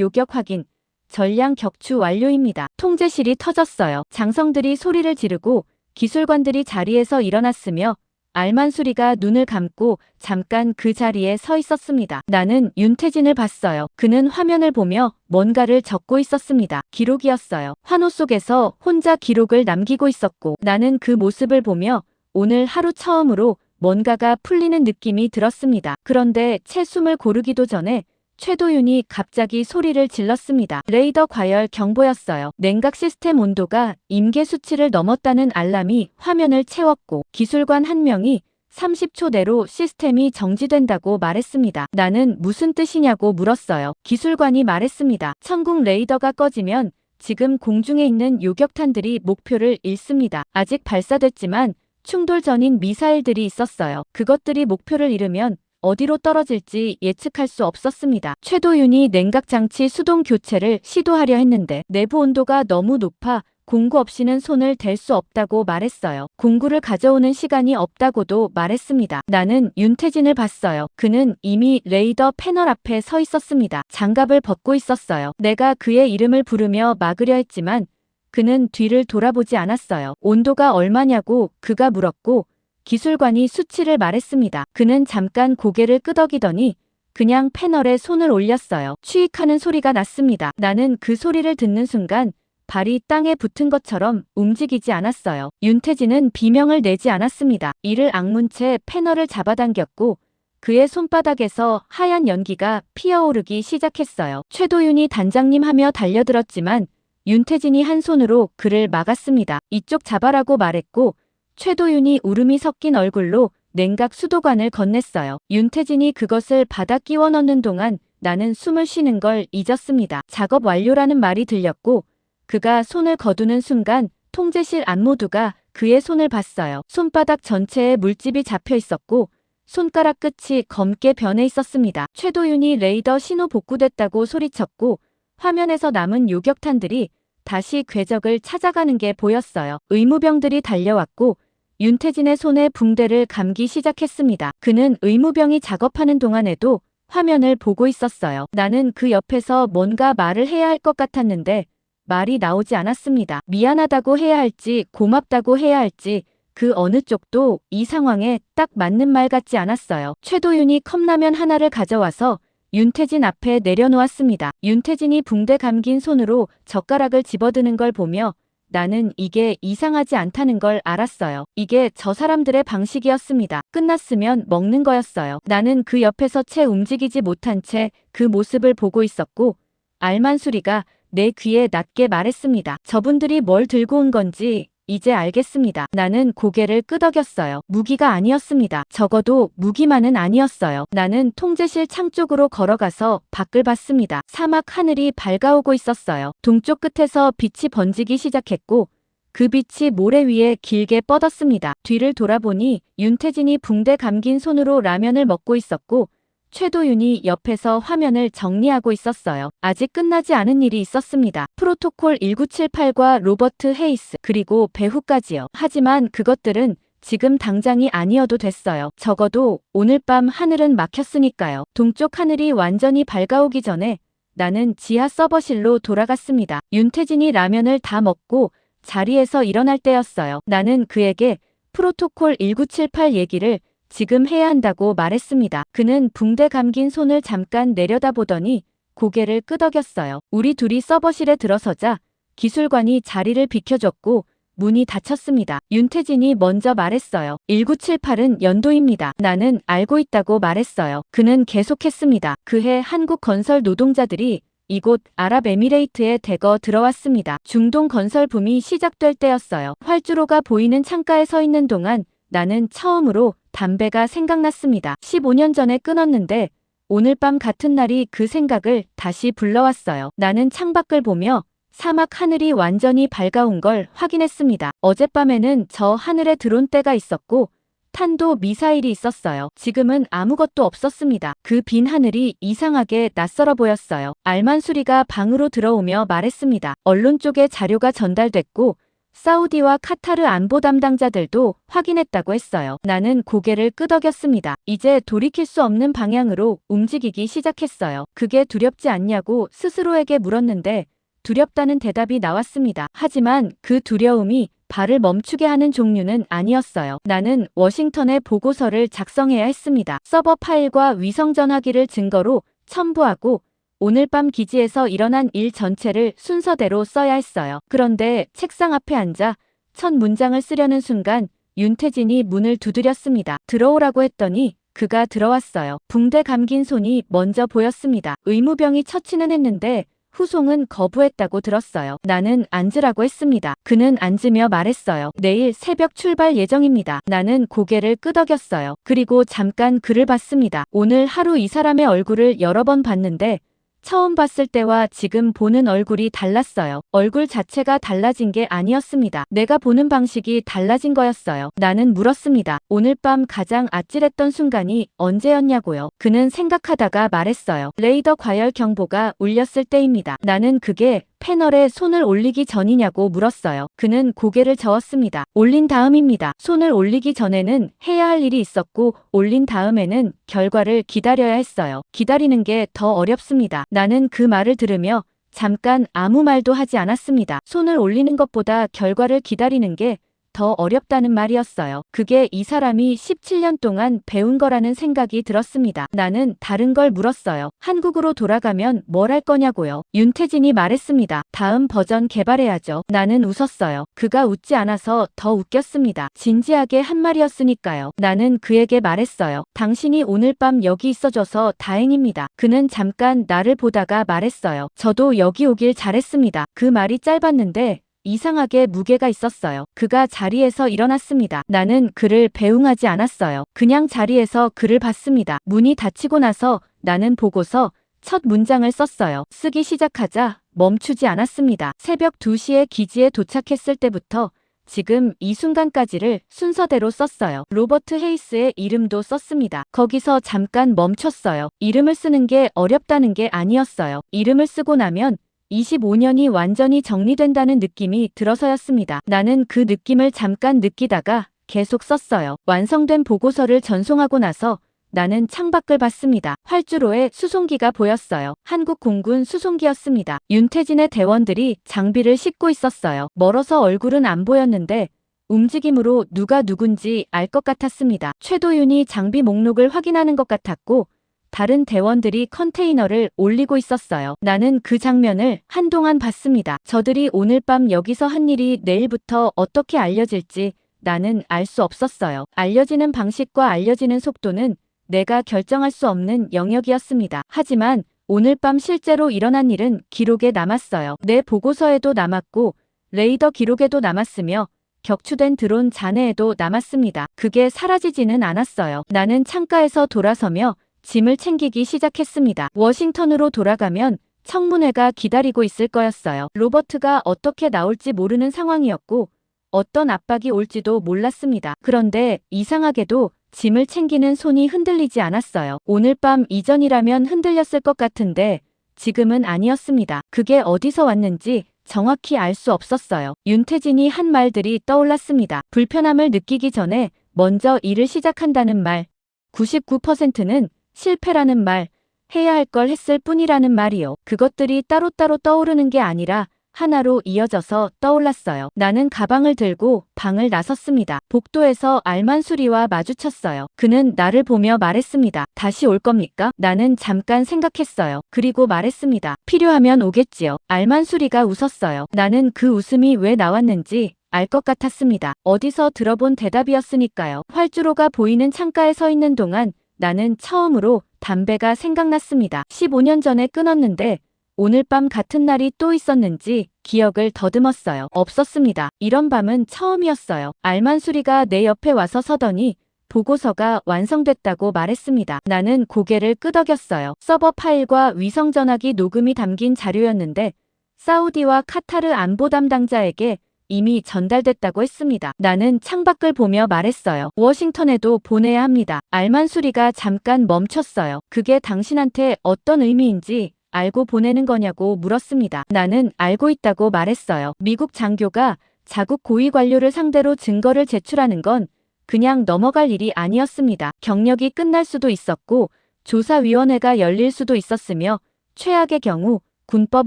요격 확인. 전량 격추 완료입니다. 통제실이 터졌어요. 장성들이 소리를 지르고 기술관들이 자리에서 일어났으며 알만수리가 눈을 감고 잠깐 그 자리에 서 있었습니다. 나는 윤태진을 봤어요. 그는 화면을 보며 뭔가를 적고 있었습니다. 기록이었어요. 환호 속에서 혼자 기록을 남기고 있었고 나는 그 모습을 보며 오늘 하루 처음으로 뭔가가 풀리는 느낌이 들었습니다. 그런데 채 숨을 고르기도 전에 최도윤이 갑자기 소리를 질렀습니다. 레이더 과열 경보였어요. 냉각 시스템 온도가 임계 수치를 넘었다는 알람이 화면을 채웠고 기술관 한 명이 30초 내로 시스템이 정지된다고 말했습니다. 나는 무슨 뜻이냐고 물었어요. 기술관이 말했습니다. 천궁 레이더가 꺼지면 지금 공중에 있는 요격탄들이 목표를 잃습니다. 아직 발사됐지만 충돌 전인 미사일들이 있었어요. 그것들이 목표를 잃으면 어디로 떨어질지 예측할 수 없었습니다. 최도윤이 냉각장치 수동 교체를 시도하려 했는데 내부 온도가 너무 높아 공구 없이는 손을 댈 수 없다고 말했어요. 공구를 가져오는 시간이 없다고도 말했습니다. 나는 윤태진을 봤어요. 그는 이미 레이더 패널 앞에 서 있었습니다. 장갑을 벗고 있었어요. 내가 그의 이름을 부르며 막으려 했지만 그는 뒤를 돌아보지 않았어요. 온도가 얼마냐고 그가 물었고 기술관이 수치를 말했습니다. 그는 잠깐 고개를 끄덕이더니 그냥 패널에 손을 올렸어요. 취익하는 소리가 났습니다. 나는 그 소리를 듣는 순간 발이 땅에 붙은 것처럼 움직이지 않았어요. 윤태진은 비명을 내지 않았습니다. 이를 악문 채 패널을 잡아당겼고 그의 손바닥에서 하얀 연기가 피어오르기 시작했어요. 최도윤이 단장님 하며 달려들었지만 윤태진이 한 손으로 그를 막았습니다. 이쪽 잡아라고 말했고 최도윤이 울음이 섞인 얼굴로 냉각 수도관을 건넸어요. 윤태진이 그것을 받아 끼워 넣는 동안 나는 숨을 쉬는 걸 잊었습니다. 작업 완료라는 말이 들렸고 그가 손을 거두는 순간 통제실 안모두가 그의 손을 봤어요. 손바닥 전체에 물집이 잡혀 있었고 손가락 끝이 검게 변해 있었습니다. 최도윤이 레이더 신호 복구됐다고 소리쳤고 화면에서 남은 요격탄들이 다시 궤적을 찾아가는 게 보였어요. 의무병들이 달려왔고 윤태진의 손에 붕대를 감기 시작했습니다. 그는 의무병이 작업하는 동안에도 화면을 보고 있었어요. 나는 그 옆에서 뭔가 말을 해야 할 것 같았는데 말이 나오지 않았습니다. 미안하다고 해야 할지 고맙다고 해야 할지 그 어느 쪽도 이 상황에 딱 맞는 말 같지 않았어요. 최도윤이 컵라면 하나를 가져와서 윤태진 앞에 내려놓았습니다. 윤태진이 붕대 감긴 손으로 젓가락을 집어드는 걸 보며 나는 이게 이상하지 않다는 걸 알았어요. 이게 저 사람들의 방식이었습니다. 끝났으면 먹는 거였어요. 나는 그 옆에서 채 움직이지 못한 채 그 모습을 보고 있었고 알만수리가 내 귀에 낮게 말했습니다. 저분들이 뭘 들고 온 건지 이제 알겠습니다. 나는 고개를 끄덕였어요. 무기가 아니었습니다. 적어도 무기만은 아니었어요. 나는 통제실 창 쪽으로 걸어가서 밖을 봤습니다. 사막 하늘이 밝아오고 있었어요. 동쪽 끝에서 빛이 번지기 시작했고 그 빛이 모래 위에 길게 뻗었습니다. 뒤를 돌아보니 윤태진이 붕대 감긴 손으로 라면을 먹고 있었고 최도윤이 옆에서 화면을 정리하고 있었어요. 아직 끝나지 않은 일이 있었습니다. 프로토콜 1978과 로버트 헤이스 그리고 배후까지요. 하지만 그것들은 지금 당장이 아니어도 됐어요. 적어도 오늘 밤 하늘은 막혔으니까요. 동쪽 하늘이 완전히 밝아오기 전에 나는 지하 서버실로 돌아갔습니다. 윤태진이 라면을 다 먹고 자리에서 일어날 때였어요. 나는 그에게 프로토콜 1978 얘기를 지금 해야 한다고 말했습니다. 그는 붕대 감긴 손을 잠깐 내려다보더니 고개를 끄덕였어요. 우리 둘이 서버실에 들어서자 기술관이 자리를 비켜줬고 문이 닫혔습니다. 윤태진이 먼저 말했어요. 1978은 연도입니다. 나는 알고 있다고 말했어요. 그는 계속했습니다. 그해 한국 건설 노동자들이 이곳 아랍에미레이트에 대거 들어왔습니다. 중동 건설 붐이 시작될 때였어요. 활주로가 보이는 창가에 서 있는 동안 나는 처음으로 담배가 생각났습니다. 15년 전에 끊었는데 오늘 밤 같은 날이 그 생각을 다시 불러왔어요. 나는 창밖을 보며 사막 하늘이 완전히 밝아온 걸 확인했습니다. 어젯밤에는 저 하늘에 드론 떼가 있었고 탄도 미사일이 있었어요. 지금은 아무것도 없었습니다. 그 빈 하늘이 이상하게 낯설어 보였어요. 알만수리가 방으로 들어오며 말했습니다. 언론 쪽에 자료가 전달됐고 사우디와 카타르 안보 담당자들도 확인했다고 했어요. 나는 고개를 끄덕였습니다. 이제 돌이킬 수 없는 방향으로 움직이기 시작했어요. 그게 두렵지 않냐고 스스로에게 물었는데 두렵다는 대답이 나왔습니다. 하지만 그 두려움이 발을 멈추게 하는 종류는 아니었어요. 나는 워싱턴에 보고서를 작성해야 했습니다. 서버 파일과 위성 전화기를 증거로 첨부하고 오늘 밤 기지에서 일어난 일 전체를 순서대로 써야 했어요. 그런데 책상 앞에 앉아 첫 문장을 쓰려는 순간 윤태진이 문을 두드렸습니다. 들어오라고 했더니 그가 들어왔어요. 붕대 감긴 손이 먼저 보였습니다. 의무병이 처치는 했는데 후송은 거부했다고 들었어요. 나는 앉으라고 했습니다. 그는 앉으며 말했어요. 내일 새벽 출발 예정입니다. 나는 고개를 끄덕였어요. 그리고 잠깐 그를 봤습니다. 오늘 하루 이 사람의 얼굴을 여러 번 봤는데 처음 봤을 때와 지금 보는 얼굴이 달랐어요. 얼굴 자체가 달라진 게 아니었습니다. 내가 보는 방식이 달라진 거였어요. 나는 물었습니다. 오늘 밤 가장 아찔했던 순간이 언제였냐고요. 그는 생각하다가 말했어요. 레이더 과열 경보가 울렸을 때입니다. 나는 그게 패널에 손을 올리기 전이냐고 물었어요. 그는 고개를 저었습니다. 올린 다음입니다. 손을 올리기 전에는 해야 할 일이 있었고 올린 다음에는 결과를 기다려야 했어요. 기다리는 게 더 어렵습니다. 나는 그 말을 들으며 잠깐 아무 말도 하지 않았습니다. 손을 올리는 것보다 결과를 기다리는 게 더 어렵다는 말이었어요. 그게 이 사람이 17년 동안 배운 거라는 생각이 들었습니다. 나는 다른 걸 물었어요. 한국으로 돌아가면 뭘 할 거냐고요. 윤태진이 말했습니다. 다음 버전 개발해야죠. 나는 웃었어요. 그가 웃지 않아서 더 웃겼습니다. 진지하게 한 말이었으니까요. 나는 그에게 말했어요. 당신이 오늘 밤 여기 있어줘서 다행입니다. 그는 잠깐 나를 보다가 말했어요. 저도 여기 오길 잘했습니다. 그 말이 짧았는데 이상하게 무게가 있었어요. 그가 자리에서 일어났습니다. 나는 그를 배웅하지 않았어요. 그냥 자리에서 그를 봤습니다. 문이 닫히고 나서 나는 보고서 첫 문장을 썼어요. 쓰기 시작하자 멈추지 않았습니다. 새벽 2시에 기지에 도착했을 때부터 지금 이 순간까지를 순서대로 썼어요. 로버트 헤이스의 이름도 썼습니다. 거기서 잠깐 멈췄어요. 이름을 쓰는 게 어렵다는 게 아니었어요. 이름을 쓰고 나면 25년이 완전히 정리된다는 느낌이 들어서였습니다. 나는 그 느낌을 잠깐 느끼다가 계속 썼어요. 완성된 보고서를 전송하고 나서 나는 창밖을 봤습니다. 활주로에 수송기가 보였어요. 한국 공군 수송기였습니다. 윤태진의 대원들이 장비를 싣고 있었어요. 멀어서 얼굴은 안 보였는데 움직임으로 누가 누군지 알 것 같았습니다. 최도윤이 장비 목록을 확인하는 것 같았고 다른 대원들이 컨테이너를 올리고 있었어요. 나는 그 장면을 한동안 봤습니다. 저들이 오늘 밤 여기서 한 일이 내일부터 어떻게 알려질지 나는 알 수 없었어요. 알려지는 방식과 알려지는 속도는 내가 결정할 수 없는 영역이었습니다. 하지만 오늘 밤 실제로 일어난 일은 기록에 남았어요. 내 보고서에도 남았고 레이더 기록에도 남았으며 격추된 드론 잔해에도 남았습니다. 그게 사라지지는 않았어요. 나는 창가에서 돌아서며 짐을 챙기기 시작했습니다. 워싱턴으로 돌아가면 청문회가 기다리고 있을 거였어요. 로버트가 어떻게 나올지 모르는 상황이었고 어떤 압박이 올지도 몰랐습니다. 그런데 이상하게도 짐을 챙기는 손이 흔들리지 않았어요. 오늘 밤 이전이라면 흔들렸을 것 같은데 지금은 아니었습니다. 그게 어디서 왔는지 정확히 알 수 없었어요. 윤태진이 한 말들이 떠올랐습니다. 불편함을 느끼기 전에 먼저 일을 시작한다는 말. 99%는 실패라는 말, 해야 할 걸 했을 뿐이라는 말이요. 그것들이 따로따로 떠오르는 게 아니라 하나로 이어져서 떠올랐어요. 나는 가방을 들고 방을 나섰습니다. 복도에서 알만수리와 마주쳤어요. 그는 나를 보며 말했습니다. 다시 올 겁니까? 나는 잠깐 생각했어요. 그리고 말했습니다. 필요하면 오겠지요. 알만수리가 웃었어요. 나는 그 웃음이 왜 나왔는지 알 것 같았습니다. 어디서 들어본 대답이었으니까요. 활주로가 보이는 창가에 서 있는 동안 나는 처음으로 담배가 생각났습니다. 15년 전에 끊었는데 오늘 밤 같은 날이 또 있었는지 기억을 더듬었어요. 없었습니다. 이런 밤은 처음이었어요. 알만수리가 내 옆에 와서 서더니 보고서가 완성됐다고 말했습니다. 나는 고개를 끄덕였어요. 서버 파일과 위성전화기 녹음이 담긴 자료였는데 사우디와 카타르 안보 담당자에게 이미 전달됐다고 했습니다. 나는 창밖을 보며 말했어요. 워싱턴에도 보내야 합니다. 알만수리가 잠깐 멈췄어요. 그게 당신한테 어떤 의미인지 알고 보내는 거냐고 물었습니다. 나는 알고 있다고 말했어요. 미국 장교가 자국 고위 관료를 상대로 증거를 제출하는 건 그냥 넘어갈 일이 아니었습니다. 경력이 끝날 수도 있었고 조사위원회가 열릴 수도 있었으며 최악의 경우 군법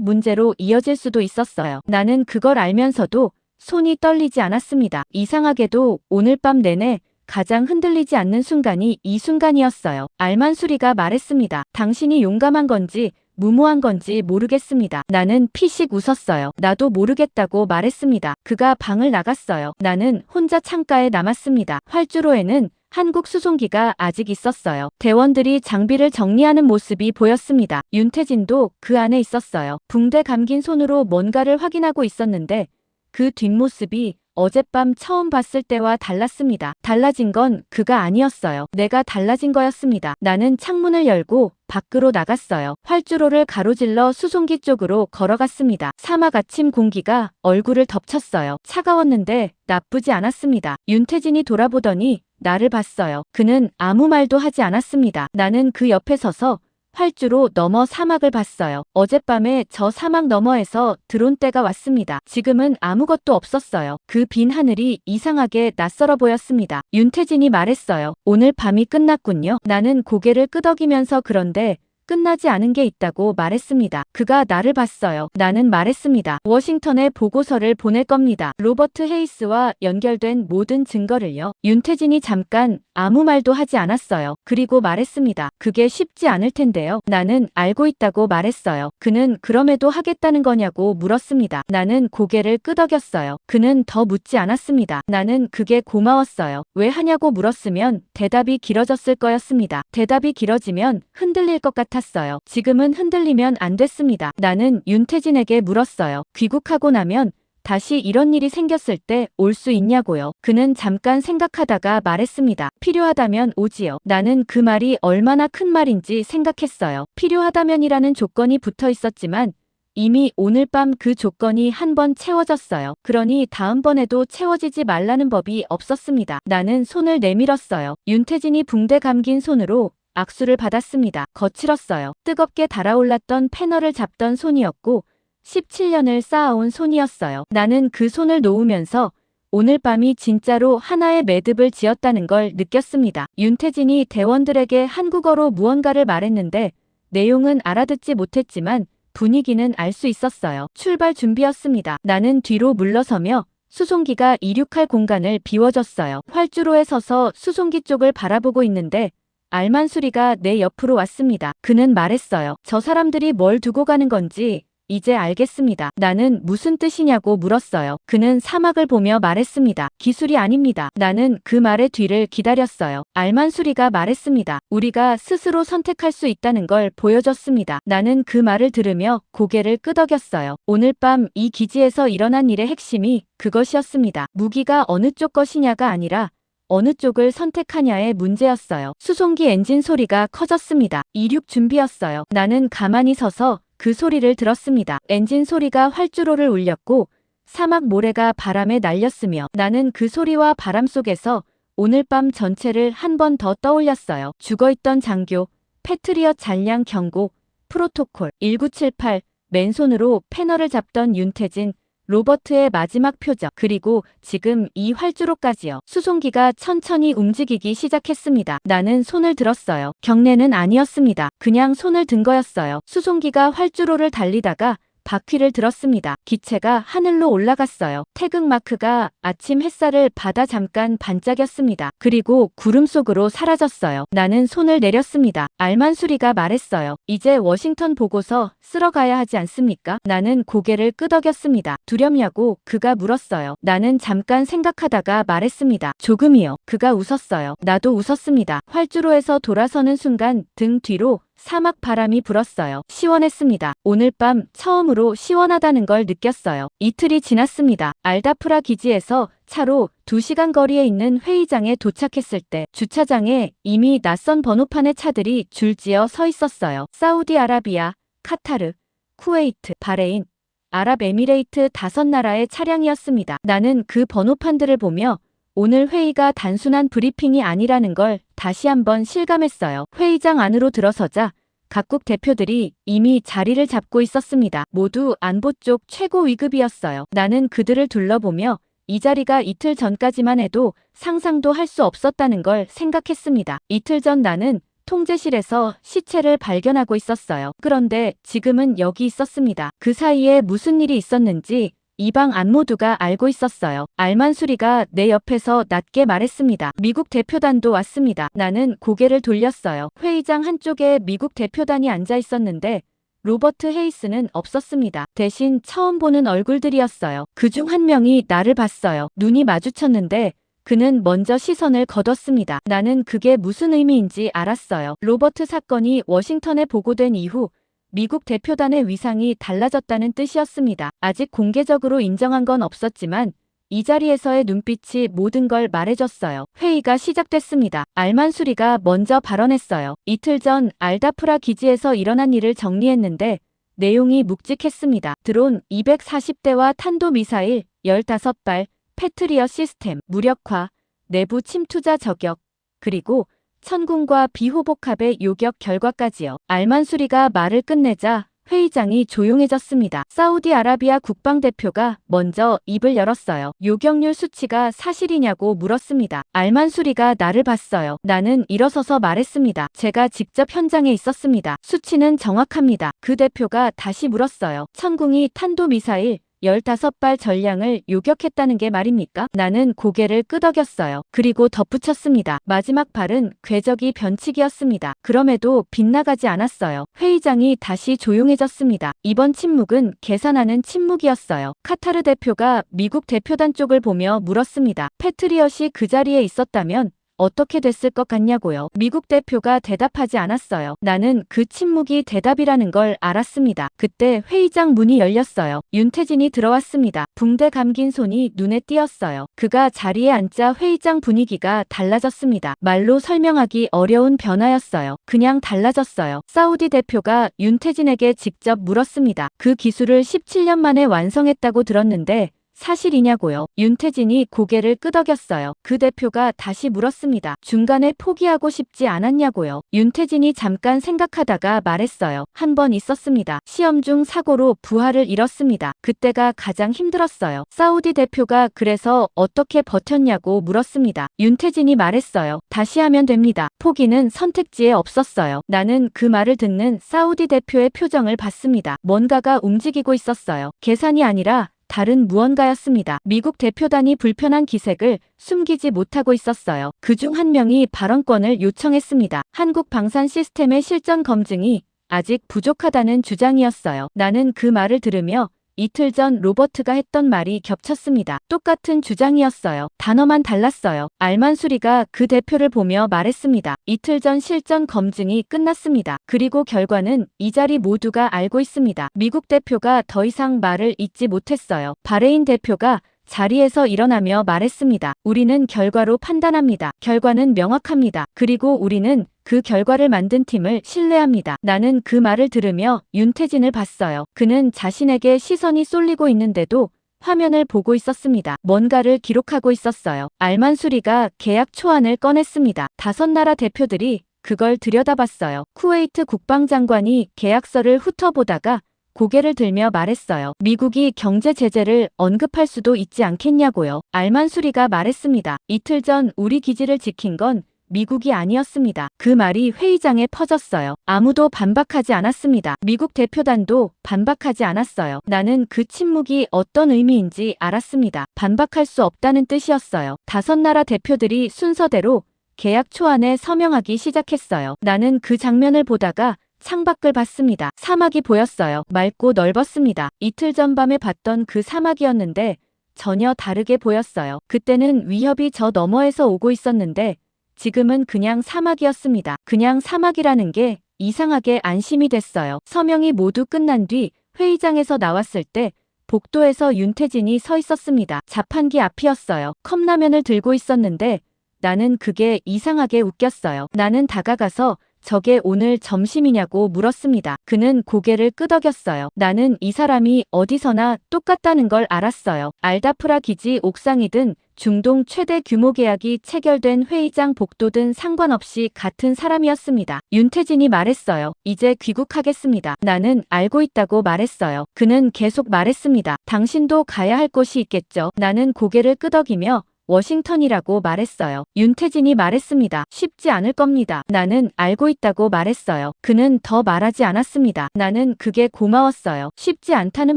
문제로 이어질 수도 있었어요. 나는 그걸 알면서도 손이 떨리지 않았습니다. 이상하게도 오늘 밤 내내 가장 흔들리지 않는 순간이 이 순간이었어요. 알만수리가 말했습니다. 당신이 용감한 건지 무모한 건지 모르겠습니다. 나는 피식 웃었어요. 나도 모르겠다고 말했습니다. 그가 방을 나갔어요. 나는 혼자 창가에 남았습니다. 활주로에는 한국 수송기가 아직 있었어요. 대원들이 장비를 정리하는 모습이 보였습니다. 윤태진도 그 안에 있었어요. 붕대 감긴 손으로 뭔가를 확인하고 있었는데 그 뒷모습이 어젯밤 처음 봤을 때와 달랐습니다. 달라진 건 그가 아니었어요. 내가 달라진 거였습니다. 나는 창문을 열고 밖으로 나갔어요. 활주로를 가로질러 수송기 쪽으로 걸어갔습니다. 사막 아침 공기가 얼굴을 덮쳤어요. 차가웠는데 나쁘지 않았습니다. 윤태진이 돌아보더니 나를 봤어요. 그는 아무 말도 하지 않았습니다. 나는 그 옆에 서서 활주로 너머 사막을 봤어요. 어젯밤에 저 사막 너머에서 드론 때가 왔습니다. 지금은 아무것도 없었어요. 그 빈 하늘이 이상하게 낯설어 보였습니다. 윤태진이 말했어요. 오늘 밤이 끝났군요. 나는 고개를 끄덕이면서 그런데 끝나지 않은 게 있다고 말했습니다. 그가 나를 봤어요. 나는 말했습니다. 워싱턴에 보고서를 보낼 겁니다. 로버트 헤이스와 연결된 모든 증거를요. 윤태진이 잠깐 아무 말도 하지 않았어요. 그리고 말했습니다. 그게 쉽지 않을 텐데요. 나는 알고 있다고 말했어요. 그는 그럼에도 하겠다는 거냐고 물었습니다. 나는 고개를 끄덕였어요. 그는 더 묻지 않았습니다. 나는 그게 고마웠어요. 왜 하냐고 물었으면 대답이 길어졌을 거였습니다. 대답이 길어지면 흔들릴 것 같았어요. 지금은 흔들리면 안 됐습니다. 나는 윤태진에게 물었어요. 귀국하고 나면 다시 이런 일이 생겼을 때 올 수 있냐고요. 그는 잠깐 생각하다가 말했습니다. 필요하다면 오지요. 나는 그 말이 얼마나 큰 말인지 생각했어요. 필요하다면이라는 조건이 붙어 있었지만 이미 오늘 밤 그 조건이 한 번 채워졌어요. 그러니 다음번에도 채워지지 말라는 법이 없었습니다. 나는 손을 내밀었어요. 윤태진이 붕대 감긴 손으로 악수를 받았습니다. 거칠었어요. 뜨겁게 달아올랐던 패널을 잡던 손이었고 17년을 쌓아온 손이었어요. 나는 그 손을 놓으면서 오늘 밤이 진짜로 하나의 매듭을 지었다는 걸 느꼈습니다. 윤태진이 대원들에게 한국어로 무언가를 말했는데 내용은 알아듣지 못했지만 분위기는 알 수 있었어요. 출발 준비였습니다. 나는 뒤로 물러서며 수송기가 이륙할 공간을 비워줬어요. 활주로에 서서 수송기 쪽을 바라보고 있는데 알만수리가 내 옆으로 왔습니다. 그는 말했어요. 저 사람들이 뭘 두고 가는 건지 이제 알겠습니다. 나는 무슨 뜻이냐고 물었어요. 그는 사막을 보며 말했습니다. 기술이 아닙니다. 나는 그 말의 뒤를 기다렸어요. 알만수리가 말했습니다. 우리가 스스로 선택할 수 있다는 걸 보여줬습니다. 나는 그 말을 들으며 고개를 끄덕였어요. 오늘 밤 이 기지에서 일어난 일의 핵심이 그것이었습니다. 무기가 어느 쪽 것이냐가 아니라 어느 쪽을 선택하냐의 문제였어요. 수송기 엔진 소리가 커졌습니다. 이륙 준비였어요. 나는 가만히 서서 그 소리를 들었습니다. 엔진 소리가 활주로를 울렸고 사막 모래가 바람에 날렸으며 나는 그 소리와 바람 속에서 오늘 밤 전체를 한 번 더 떠올렸어요. 죽어있던 장교, 패트리엇 잔량 경고, 프로토콜 1978, 맨손으로 패널을 잡던 윤태진, 로버트의 마지막 표적, 그리고 지금 이 활주로까지요. 수송기가 천천히 움직이기 시작했습니다. 나는 손을 들었어요. 경례는 아니었습니다. 그냥 손을 든 거였어요. 수송기가 활주로를 달리다가 바퀴를 들었습니다. 기체가 하늘로 올라갔어요. 태극마크가 아침 햇살을 받아 잠깐 반짝였습니다. 그리고 구름 속으로 사라졌어요. 나는 손을 내렸습니다. 알만수리가 말했어요. 이제 워싱턴 보고서 쓰러 가야 하지 않습니까? 나는 고개를 끄덕였습니다. 두렵냐고 그가 물었어요. 나는 잠깐 생각하다가 말했습니다. 조금이요. 그가 웃었어요. 나도 웃었습니다. 활주로에서 돌아서는 순간 등 뒤로 사막 바람이 불었어요. 시원했습니다. 오늘 밤 처음으로 시원하다는 걸 느꼈어요. 이틀이 지났습니다. 알다프라 기지에서 차로 2시간 거리에 있는 회의장에 도착했을 때 주차장에 이미 낯선 번호판의 차들이 줄지어 서 있었어요. 사우디아라비아, 카타르, 쿠웨이트, 바레인, 아랍에미레이트 5나라의 차량이었습니다. 나는 그 번호판들을 보며 오늘 회의가 단순한 브리핑이 아니라는 걸 다시 한번 실감했어요. 회의장 안으로 들어서자 각국 대표들이 이미 자리를 잡고 있었습니다. 모두 안보 쪽 최고 위급이었어요. 나는 그들을 둘러보며 이 자리가 이틀 전까지만 해도 상상도 할 수 없었다는 걸 생각했습니다. 이틀 전 나는 통제실에서 시체를 발견하고 있었어요. 그런데 지금은 여기 있었습니다. 그 사이에 무슨 일이 있었는지 이방 안 모두가 알고 있었어요. 알만수리가 내 옆에서 낮게 말했습니다. 미국 대표단도 왔습니다. 나는 고개를 돌렸어요. 회의장 한쪽에 미국 대표단이 앉아 있었는데 로버트 헤이스는 없었습니다. 대신 처음 보는 얼굴들이었어요. 그중 한 명이 나를 봤어요. 눈이 마주쳤는데 그는 먼저 시선을 거뒀습니다. 나는 그게 무슨 의미인지 알았어요. 로버트 사건이 워싱턴에 보고된 이후 미국 대표단의 위상이 달라졌다는 뜻이었습니다. 아직 공개적으로 인정한 건 없었지만 이 자리에서의 눈빛이 모든 걸 말해줬어요. 회의가 시작됐습니다. 알만수리가 먼저 발언했어요. 이틀 전 알다프라 기지에서 일어난 일을 정리했는데 내용이 묵직했습니다. 드론 240대와 탄도미사일 15발, 패트리어 시스템 무력화, 내부 침투자 저격, 그리고 천군과 비호복합의 요격 결과까지요. 알만수리가 말을 끝내자 회의장이 조용해졌습니다. 사우디아라비아 국방대표가 먼저 입을 열었어요. 요격률 수치가 사실이냐고 물었습니다. 알만수리가 나를 봤어요. 나는 일어서서 말했습니다. 제가 직접 현장에 있었습니다. 수치는 정확합니다. 그 대표가 다시 물었어요. 천궁이 탄도미사일 15발 전량을 요격했다는 게 말입니까? 나는 고개를 끄덕였어요. 그리고 덧붙였습니다. 마지막 발은 궤적이 변칙이었습니다. 그럼에도 빗나가지 않았어요. 회의장이 다시 조용해졌습니다. 이번 침묵은 계산하는 침묵이었어요. 카타르 대표가 미국 대표단 쪽을 보며 물었습니다. 패트리엇이 그 자리에 있었다면 어떻게 됐을 것 같냐고요. 미국 대표가 대답하지 않았어요. 나는 그 침묵이 대답이라는 걸 알았습니다. 그때 회의장 문이 열렸어요. 윤태진이 들어왔습니다. 붕대 감긴 손이 눈에 띄었어요. 그가 자리에 앉자 회의장 분위기가 달라졌습니다. 말로 설명하기 어려운 변화였어요. 그냥 달라졌어요. 사우디 대표가 윤태진에게 직접 물었습니다. 그 기술을 17년 만에 완성했다고 들었는데 사실이냐고요. 윤태진이 고개를 끄덕였어요. 그 대표가 다시 물었습니다. 중간에 포기하고 싶지 않았냐고요. 윤태진이 잠깐 생각하다가 말했어요. 한 번 있었습니다. 시험 중 사고로 부하를 잃었습니다. 그때가 가장 힘들었어요. 사우디 대표가 그래서 어떻게 버텼냐고 물었습니다. 윤태진이 말했어요. 다시 하면 됩니다. 포기는 선택지에 없었어요. 나는 그 말을 듣는 사우디 대표의 표정을 봤습니다. 뭔가가 움직이고 있었어요. 계산이 아니라 다른 무언가였습니다. 미국 대표단이 불편한 기색을 숨기지 못하고 있었어요. 그중 한 명이 발언권을 요청했습니다. 한국 방산 시스템의 실전 검증이 아직 부족하다는 주장이었어요. 나는 그 말을 들으며 이틀 전 로버트가 했던 말이 겹쳤습니다. 똑같은 주장이었어요. 단어만 달랐어요. 알만수리가 그 대표를 보며 말했습니다. 이틀 전 실전 검증이 끝났습니다. 그리고 결과는 이 자리 모두가 알고 있습니다. 미국 대표가 더 이상 말을 잇지 못했어요. 바레인 대표가 자리에서 일어나며 말했습니다. 우리는 결과로 판단합니다. 결과는 명확합니다. 그리고 우리는 그 결과를 만든 팀을 신뢰합니다. 나는 그 말을 들으며 윤태진을 봤어요. 그는 자신에게 시선이 쏠리고 있는데도 화면을 보고 있었습니다. 뭔가를 기록하고 있었어요. 알만수리가 계약 초안을 꺼냈습니다. 5나라 대표들이 그걸 들여다봤어요. 쿠웨이트 국방장관이 계약서를 훑어보다가 고개를 들며 말했어요. 미국이 경제 제재를 언급할 수도 있지 않겠냐고요. 알만수리가 말했습니다. 이틀 전 우리 기지를 지킨 건 미국이 아니었습니다. 그 말이 회의장에 퍼졌어요. 아무도 반박하지 않았습니다. 미국 대표단도 반박하지 않았어요. 나는 그 침묵이 어떤 의미인지 알았습니다. 반박할 수 없다는 뜻이었어요. 5나라 대표들이 순서대로 계약 초안에 서명하기 시작했어요. 나는 그 장면을 보다가 창밖을 봤습니다. 사막이 보였어요. 맑고 넓었습니다. 이틀 전 밤에 봤던 그 사막이었는데 전혀 다르게 보였어요. 그때는 위협이 저 너머에서 오고 있었는데 지금은 그냥 사막이었습니다. 그냥 사막이라는 게 이상하게 안심이 됐어요. 서명이 모두 끝난 뒤 회의장에서 나왔을 때 복도에서 윤태진이 서 있었습니다. 자판기 앞이었어요. 컵라면을 들고 있었는데 나는 그게 이상하게 웃겼어요. 나는 다가가서 저게 오늘 점심이냐고 물었습니다. 그는 고개를 끄덕였어요. 나는 이 사람이 어디서나 똑같다는 걸 알았어요. 알다프라 기지 옥상이든 중동 최대 규모 계약이 체결된 회의장 복도든 상관없이 같은 사람이었습니다. 윤태진이 말했어요. 이제 귀국하겠습니다. 나는 알고 있다고 말했어요. 그는 계속 말했습니다. 당신도 가야 할 곳이 있겠죠. 나는 고개를 끄덕이며 워싱턴이라고 말했어요. 윤태진이 말했습니다. 쉽지 않을 겁니다. 나는 알고 있다고 말했어요. 그는 더 말하지 않았습니다. 나는 그게 고마웠어요. 쉽지 않다는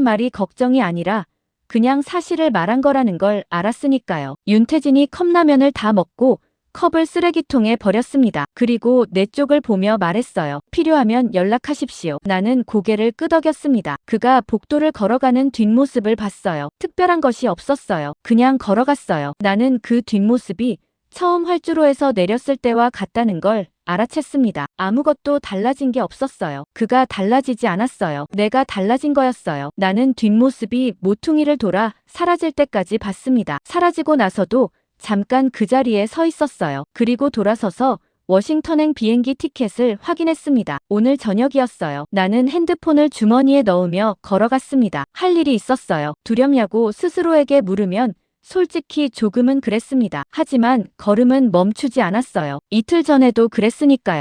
말이 걱정이 아니라 그냥 사실을 말한 거라는 걸 알았으니까요. 윤태진이 컵라면을 다 먹고 컵을 쓰레기통에 버렸습니다. 그리고 내 쪽을 보며 말했어요. 필요하면 연락하십시오. 나는 고개를 끄덕였습니다. 그가 복도를 걸어가는 뒷모습을 봤어요. 특별한 것이 없었어요. 그냥 걸어갔어요. 나는 그 뒷모습이 처음 활주로에서 내렸을 때와 같다는 걸 알아챘습니다. 아무것도 달라진 게 없었어요. 그가 달라지지 않았어요. 내가 달라진 거였어요. 나는 뒷모습이 모퉁이를 돌아 사라질 때까지 봤습니다. 사라지고 나서도 잠깐 그 자리에 서 있었어요. 그리고 돌아서서 워싱턴행 비행기 티켓을 확인했습니다. 오늘 저녁이었어요. 나는 핸드폰을 주머니에 넣으며 걸어갔습니다. 할 일이 있었어요. 두렵냐고 스스로에게 물으면 솔직히 조금은 그랬습니다. 하지만 걸음은 멈추지 않았어요. 이틀 전에도 그랬으니까요.